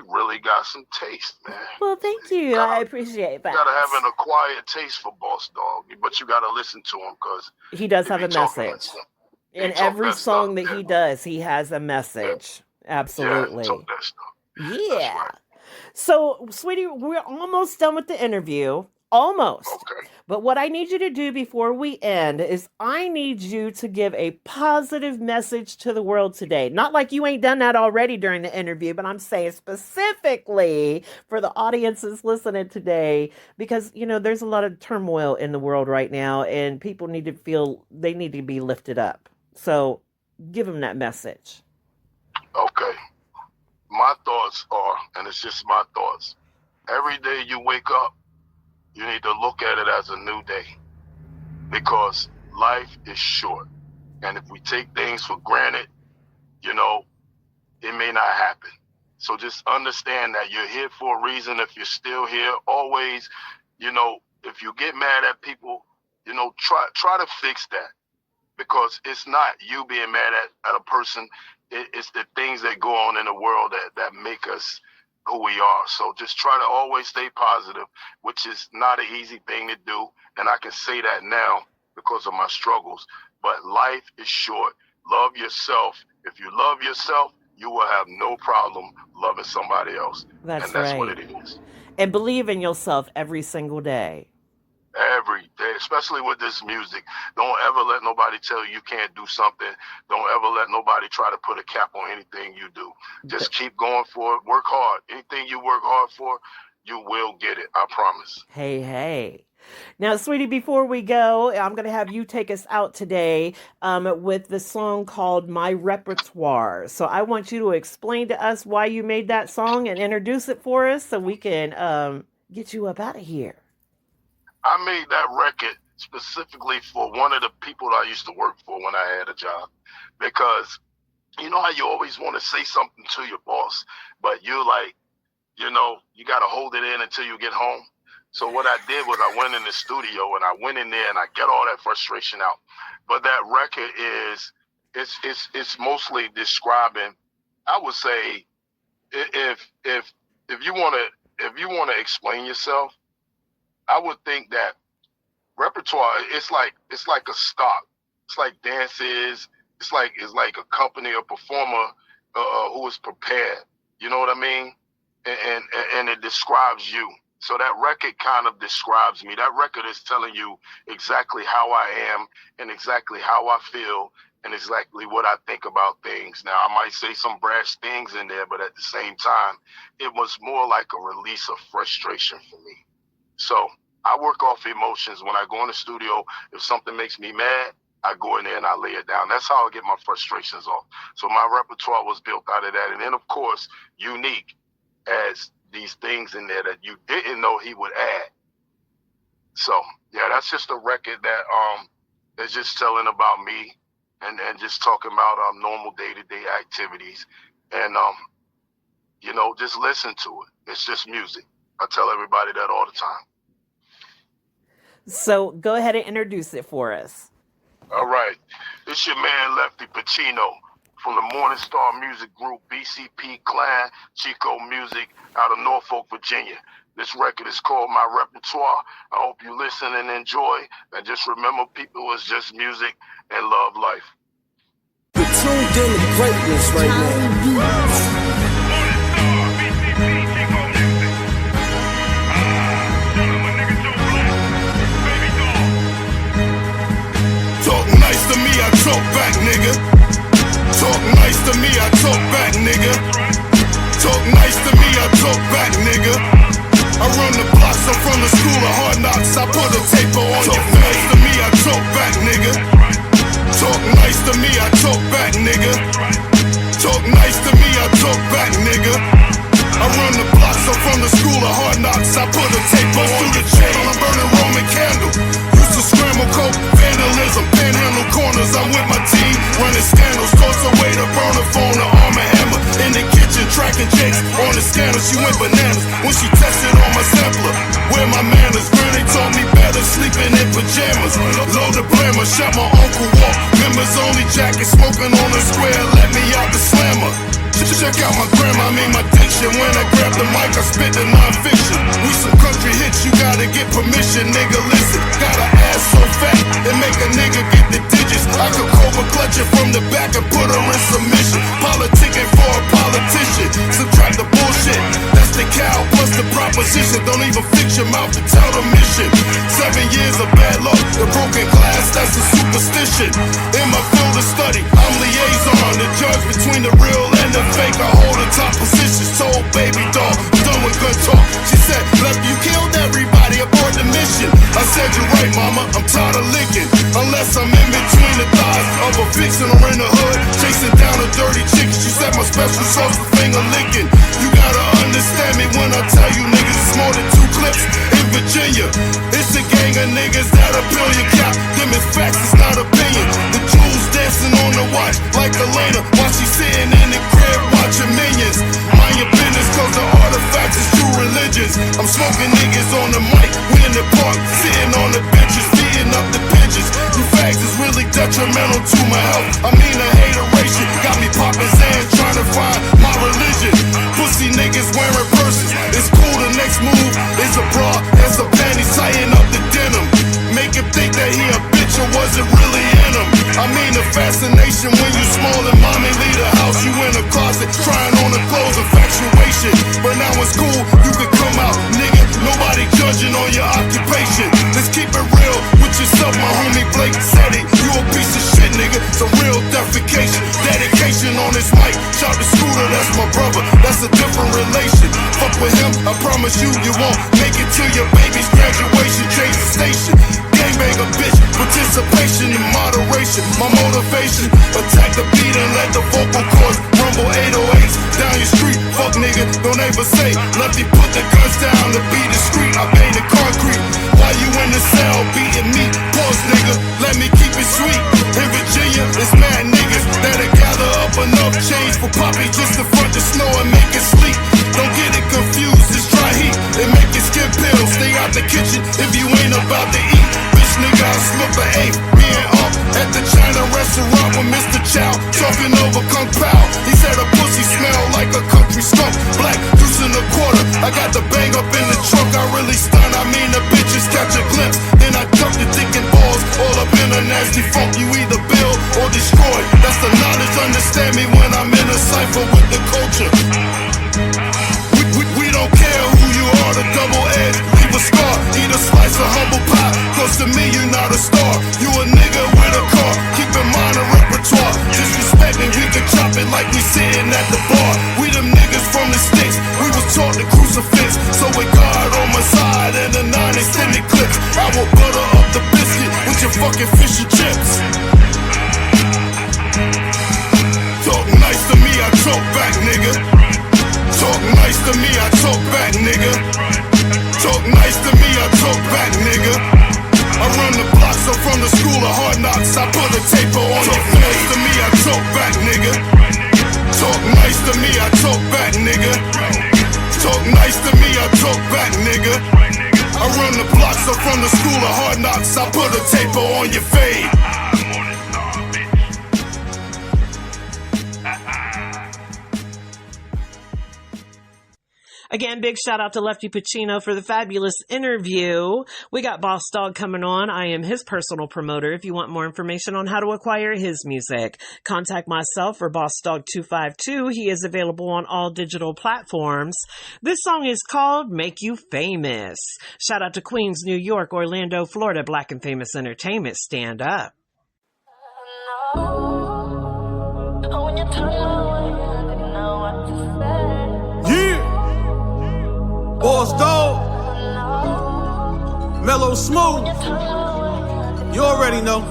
really got some taste, man. Well, thank you. I appreciate that. You gotta have an acquired taste for Boss Dog, but you gotta listen to him because he does have a message. In every song that he does, he has a message. Absolutely. Yeah. Right. So, sweetie, we're almost done with the interview. Almost. Okay. But what I need you to do before we end is I need you to give a positive message to the world today. Not like you ain't done that already during the interview, but I'm saying specifically for the audiences listening today, because, there's a lot of turmoil in the world right now and people need to feel they need to be lifted up. So give them that message. Okay. My thoughts are, and it's just my thoughts, every day you wake up, you need to look at it as a new day because life is short. And if we take things for granted, it may not happen. So just understand that you're here for a reason. If you're still here, always, if you get mad at people, try to fix that because it's not you being mad at a person. It's the things that go on in the world that make us who we are. So just try to always stay positive, which is not an easy thing to do. And I can say that now because of my struggles. But life is short. Love yourself. If you love yourself, you will have no problem loving somebody else. That's right. What it is. And believe in yourself every single day. Every day, especially with this music. Don't ever let nobody tell you can't do something. Don't ever let nobody try to put a cap on anything you do. Just keep going for it. Work hard. Anything you work hard for, you will get it. I promise. Hey. Now, sweetie, before we go, I'm going to have you take us out today with the song called My Repertoire. So I want you to explain to us why you made that song and introduce it for us so we can get you up out of here. I made that record specifically for one of the people that I used to work for when I had a job. Because you know how you always want to say something to your boss, but you're like, you got to hold it in until you get home. So what I did was I went in the studio and I went in there and I got all that frustration out. But that record it's mostly describing, I would say, if you want to explain yourself, I would think that repertoire, it's like a stock. It's like dances. It's like a company, a performer who is prepared. You know what I mean? And it describes you. So that record kind of describes me. That record is telling you exactly how I am and exactly how I feel and exactly what I think about things. Now, I might say some brash things in there, but at the same time, it was more like a release of frustration for me. So I work off emotions. When I go in the studio, if something makes me mad, I go in there and I lay it down. That's how I get my frustrations off. So my repertoire was built out of that. And then, of course, Unique adds these things in there that you didn't know he would add. So, yeah, that's just a record that is just telling about me and just talking about normal day-to-day activities. And, you know, just listen to it. It's just music. I tell everybody that all the time. So go ahead and introduce it for us. All right. This your man, Lefty PACHINO, from the Morning Star Music Group, BCP Clan, Chico Music, out of Norfolk, Virginia. This record is called My Repertoire. I hope you listen and enjoy. And just remember, people, it's just music and love life. You're tuned in to greatness right now. Talk nice to me, I talk back, nigga. Talk nice to me, I talk back, nigga. Talk nice to me, I talk back, nigga. I run the blocks, I'm from the school of hard knocks. I put a taper on your face. Nice to me, I talk back, nigga. Talk nice to me, I talk back, nigga. Talk nice to me, I talk back, nigga. I run the blocks, I'm from the school of hard knocks. I put a taper on the chain on a burning Roman candle. Used to scramble coke, vandalism, panhandle corners. I'm with my team, running scandals. Toss away the burner phone, the arm and hammer. In the kitchen, tracking jakes on the scanner. She went bananas when she tested on my sampler. Where my manners, Granny told me better sleeping in pajamas. Load the blammer, shot my uncle walk. Members only jacket, smoking on the square. Let me out the slammer. Check out my grandma, I mean my diction. When I grab the mic, I spit the non-fiction. We some country hits, you gotta get permission, nigga, listen. Got an ass so fat, it make a nigga get the digits. I could cobra clutch it from the back and put her in submission. Politicking for a politician, subtract the bullshit. That's the cow plus the proposition. Don't even fix your mouth to tell the mission. 7 years of bad luck, the broken glass, that's a superstition. In my field of study, I'm liaison, the judge between the real and the fake. I hold the top positions. Told baby doll, I'm done with good talk. She said, Left, you killed everybody aboard the mission. I said, you're right, mama, I'm tired of licking. Unless I'm in between the thighs of a vixen or in the hood, chasing down a dirty chick. She said my special sauce was finger licking. You gotta understand me when I tell you niggas it's more than 2 clips in Virginia. It's a gang of niggas that'll bill your cap. Them is facts, it's not opinion. The jewels dancing on the watch like Elena while she sitting in the crib watching Minions. Mind your business cause the artifacts is true religions. I'm smoking niggas on the mic, we in the park, sitting on the benches, feeding up the pigeons. You fags is really detrimental to my health. I mean the hateration got me popping Zan trying to find my religion. Pussy niggas wearing purses, it's cool, the next move is a bra and some panties tying up the denim. Make him think that he a bitch or was it really in him? I mean the fascination when you small and mommy leave the house. You in a closet trying on the clothes, infatuation. But now it's cool, you can come out, nigga. Nobody judging on your occupation. Let's keep it real with yourself, my homie Blake said it. You a piece of shit, nigga. Some real defecation, dedication on this mic. Shout to Scooter, that's my brother. That's a different relation. Fuck with him, I promise you, you won't make it to your baby's graduation. Change the station. Gangbanger bitch, participation in moderation. My motivation, attack the beat and let the vocal cords rumble 808s down your street. Fuck nigga, don't ever say Lefty put the guns down to be discreet. I paid the concrete while you in the cell beating me. Pause nigga, let me keep it sweet. In Virginia, it's mad niggas that'll gather up enough change for Poppy just to front the snow and make it sleep. Don't get it confused, it's dry heat and make your skin peel. Stay out the kitchen if you ain't about to eat. Bitch nigga, I slipped the 8th, being up at the China restaurant with Mr. Chow, talking over Kung Pao. He said a pussy smell like a country skunk. Black juice in a quarter, I got the bang up in the trunk. I really stun, I mean the bitches catch a glimpse. Then I dump the dick and balls all up in a nasty funk. You either build or destroy, that's the knowledge. Understand me when I'm in a cipher with the culture. We don't care who you are, the double edge, leave a scar, eat a slice of humble pie. Cause to me you're not a star, you a nigga with a car. Keep in mind a repertoire, disrespect me, we could chop it like we sitting at the bar. We them niggas from the sticks, we was taught the crucifix. So with God on my side and the 9 extended clips, I will butter up the biscuit with your fucking fish and chips. nigga. Talk nice to me, I talk back, nigga. I run the block, so from the school of hard knocks, I put a taper on your face. Nice to me, I talk back, nigga. Talk nice to me, I talk back, nigga. Talk nice to me, I talk back, nigga. I run the block, so from the school of hard knocks, I put a taper on your fade. Again, big shout out to Lefty PACHINO for the fabulous interview. We got Boss Dog coming on. I am his personal promoter. If you want more information on how to acquire his music, contact myself or Boss Dog 252. He is available on all digital platforms. This song is called Make You Famous. Shout out to Queens, New York, Orlando, Florida, Black and Famous Entertainment. Stand up. Yeah! Boss Dog, Mellow Smooth, you already know.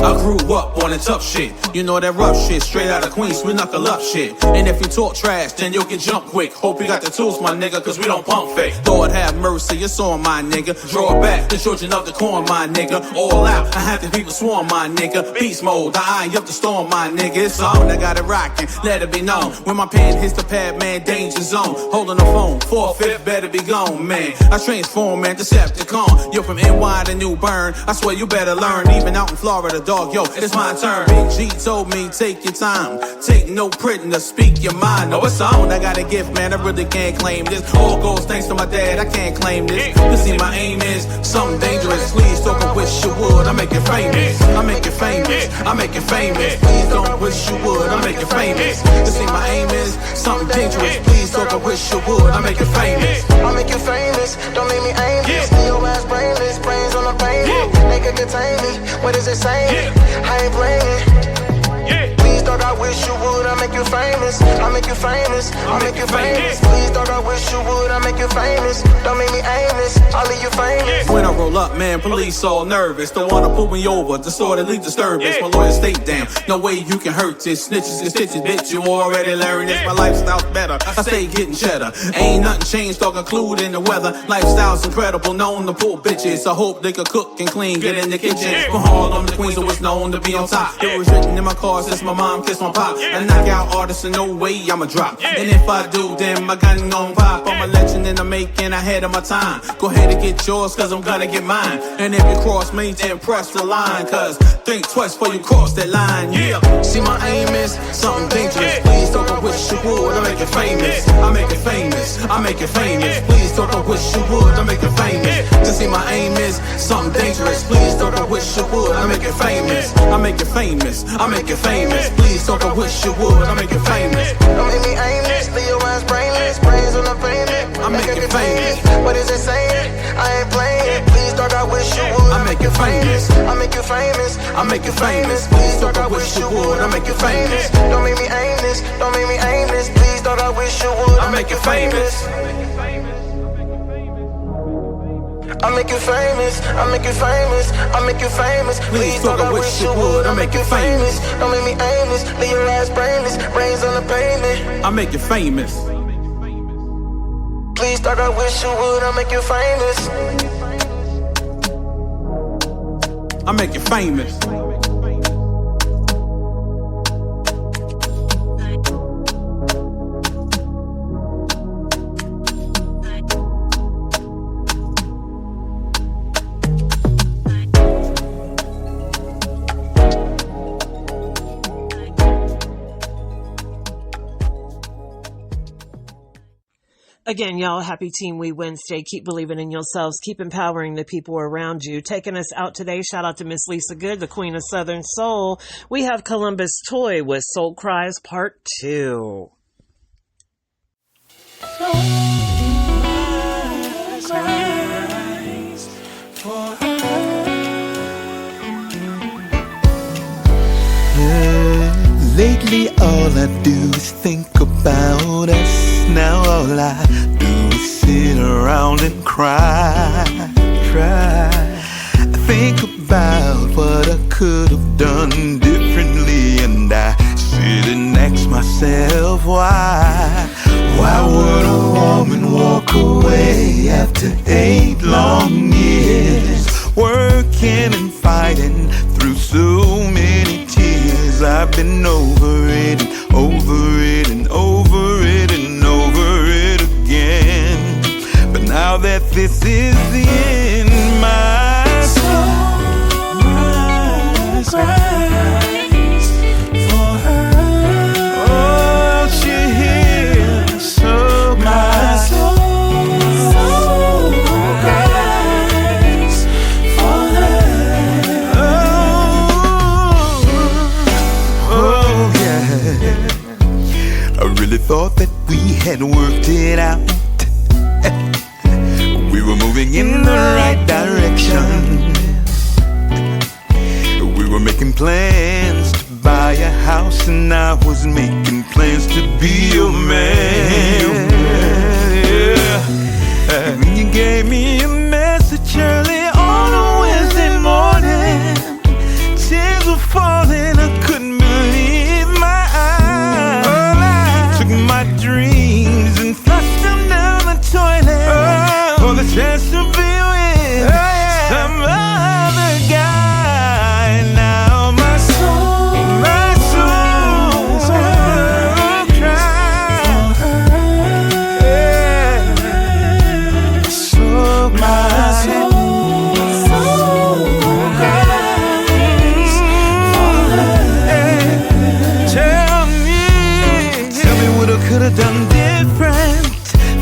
I grew up on the tough shit. You know that rough shit, straight out of Queens, we knuckle up shit. And if you talk trash, then you'll get jumped quick. Hope you got the tools, my nigga, cause we don't pump fake. Lord have mercy, it's on my nigga. Draw back, the children of the corn, my nigga. All out, I have the people swarm, my nigga. Beast mode, the eye up the storm, my nigga. It's on, I got it rockin', let it be known. When my pen hits the pad, man, danger zone. Holding the phone, 4/5, better be gone, man. I transform, man, Decepticon. You're from NY to New Bern, I swear you better learn. Even out in Florida, dog, yo, it's my turn. Big G told me, take your time. Take no prisoner, speak your mind. No, it's on, I got a gift, man, I really can't claim this. All goes thanks to my dad, I can't claim this. You see, my aim is something dangerous. Please don't wish you would, I make it famous. I make it famous, I make it famous. Please don't wish you would, I make it famous. You see, my aim is something dangerous. Please don't wish you would, I make it famous. I make you famous, don't make me aimless. Your ass brainless, brains on the pavement. They can contain me, what is it saying? I ain't playing. Please dog, I wish you would, I make you famous. I make you famous, I make you famous. Please dog, I wish you would, I make you famous. Don't make me aimless, I'll leave you famous. When I roll up, man, police all nervous. Don't wanna pull me over, disorderly disturbance. My lawyer stayed down, no way you can hurt this. Snitches and stitches, bitch, you already learned this. My lifestyle's better, I stay getting cheddar. Ain't nothing changed, dog, including the weather. Lifestyle's incredible, known to pull bitches. I hope they could cook and clean, get in the kitchen. From Harlem to Queens, it was known to be on top. It was written in my car since my mom kissed my pop. I knock out artists in no way I'ma drop. And if I do, then my gun gon' pop. I'm a legend in the making, ahead of my time. Go ahead and get yours, cause I'm gonna get mine. And if you cross me, then press the line. Cause think twice before you cross that line, yeah. See, my aim is something dangerous. Please don't wish you would, I make it famous. I make it famous, I make it famous. Please don't wish you would, I make it famous. To see, my aim is something dangerous. Please don't wish you would, I make it famous. I make it famous, I make it famous. Please don't wish you would, I make it famous. Don't make me aimless, leave your ass brainless. Brains on the pavement, I make it famous. What is it saying? I ain't playing. Please dog, I wish you would. I make it famous. I make you famous. I make it famous. Please don't wish you would, I make it famous. Don't make me aimless. Don't make me aimless. Please dog, I wish you would. I make it famous. I make you famous, I make you famous, I make you famous. Please talk, I wish you would, I make you famous. Don't make me aimless, leave your ass brainless, brains on the pavement. I make you famous. Please talk, I wish you would, I make you famous. I make you famous. Again, y'all, happy TeamWE Wednesday. Keep believing in yourselves. Keep empowering the people around you. Taking us out today, shout out to Miss Lisa Good, the Queen of Southern Soul. We have Columbus Toy with Soul Cries Part 2. Lately all I do is think about us. Now all I do is sit around and cry. I think about what I could have done differently, and I sit and ask myself, Why would a woman walk away after 8 long years? Working and fighting through so many tears. I've been over it and over it and over it and over it again. But now that this is the end, my soul cries for her. Oh, she hears so my soul cries for her. Oh, yeah. I really thought that we had worked it out. We were moving in the right direction. We were making plans to buy a house, and I was making plans to be your man. Yeah. And when you gave me a message early on a Wednesday morning, tears were falling, I couldn't believe my eyes. Took my dreams and flushed them down the toilet for the chance to be with some other guy. Now my soul cries for her. So my soul cries for her. Tell me what I could have done different.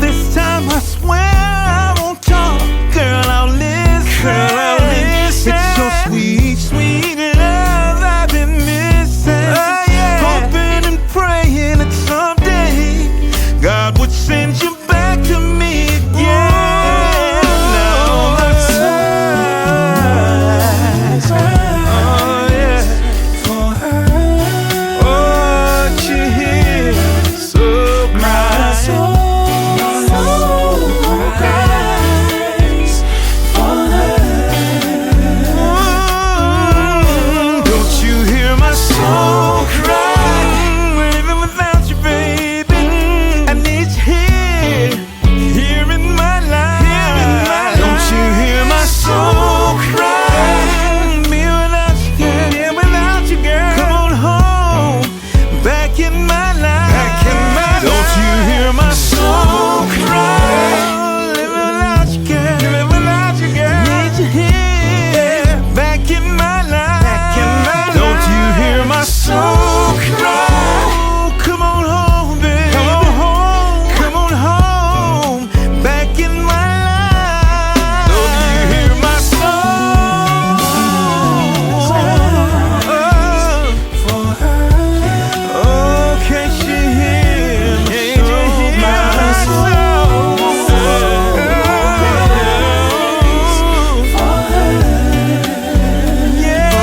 This time I swear I won't talk. Girl, I'll listen. It's so sweet, sweet love I've been missing. Hoping and praying that someday God would send you back to me again. Now my soul cries for her. Oh, she hears so my soul cries for her. Don't you hear my soul cry? Living without you, baby. I need you here in my life. Don't you hear my soul cry? Me without you, girl. Come on home, back in my life. Don't you hear my soul cry? Living without you, girl. Need you here, back in my life. Don't you hear my soul cry? Come on home, baby. Come on home, back in my life. Don't you hear my soul for her? Oh, can't you hear me? My soul for her. Yeah.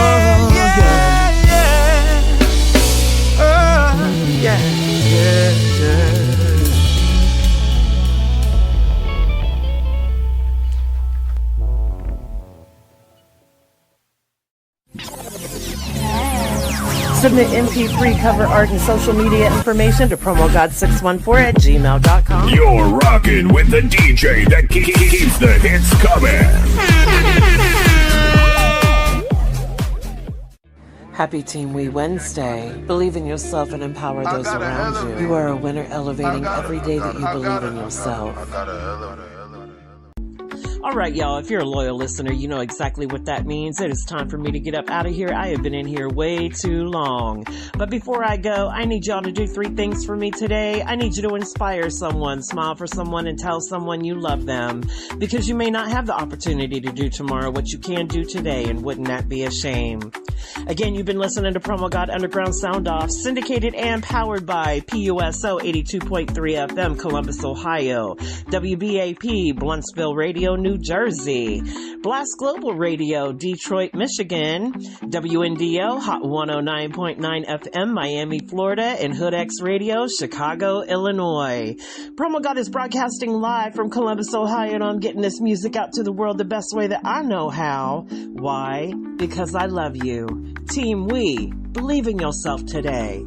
Submit MP3 cover art and social media information to PromoGod614@gmail.com. You're rocking with the DJ that keeps the hits coming. Happy TeamWE Wednesday. Believe in yourself and empower those around you. You are a winner, elevating every day that you believe in yourself. All right, y'all, if you're a loyal listener, you know exactly what that means. It is time for me to get up out of here. I have been in here way too long. But before I go, I need y'all to do 3 things for me today. I need you to inspire someone, smile for someone, and tell someone you love them. Because you may not have the opportunity to do tomorrow what you can do today, and wouldn't that be a shame? Again, you've been listening to PromoGod Underground Sound Off, syndicated and powered by PUSO 82.3 FM, Columbus, Ohio, WBAP, Bluntsville Radio, New Jersey, Blast Global Radio, Detroit, Michigan, WNDO, Hot 109.9 FM, Miami, Florida, and HoodX Radio, Chicago, Illinois. PromoGod is broadcasting live from Columbus, Ohio, and I'm getting this music out to the world the best way that I know how. Why? Because I love you. TeamWE, believe in yourself today.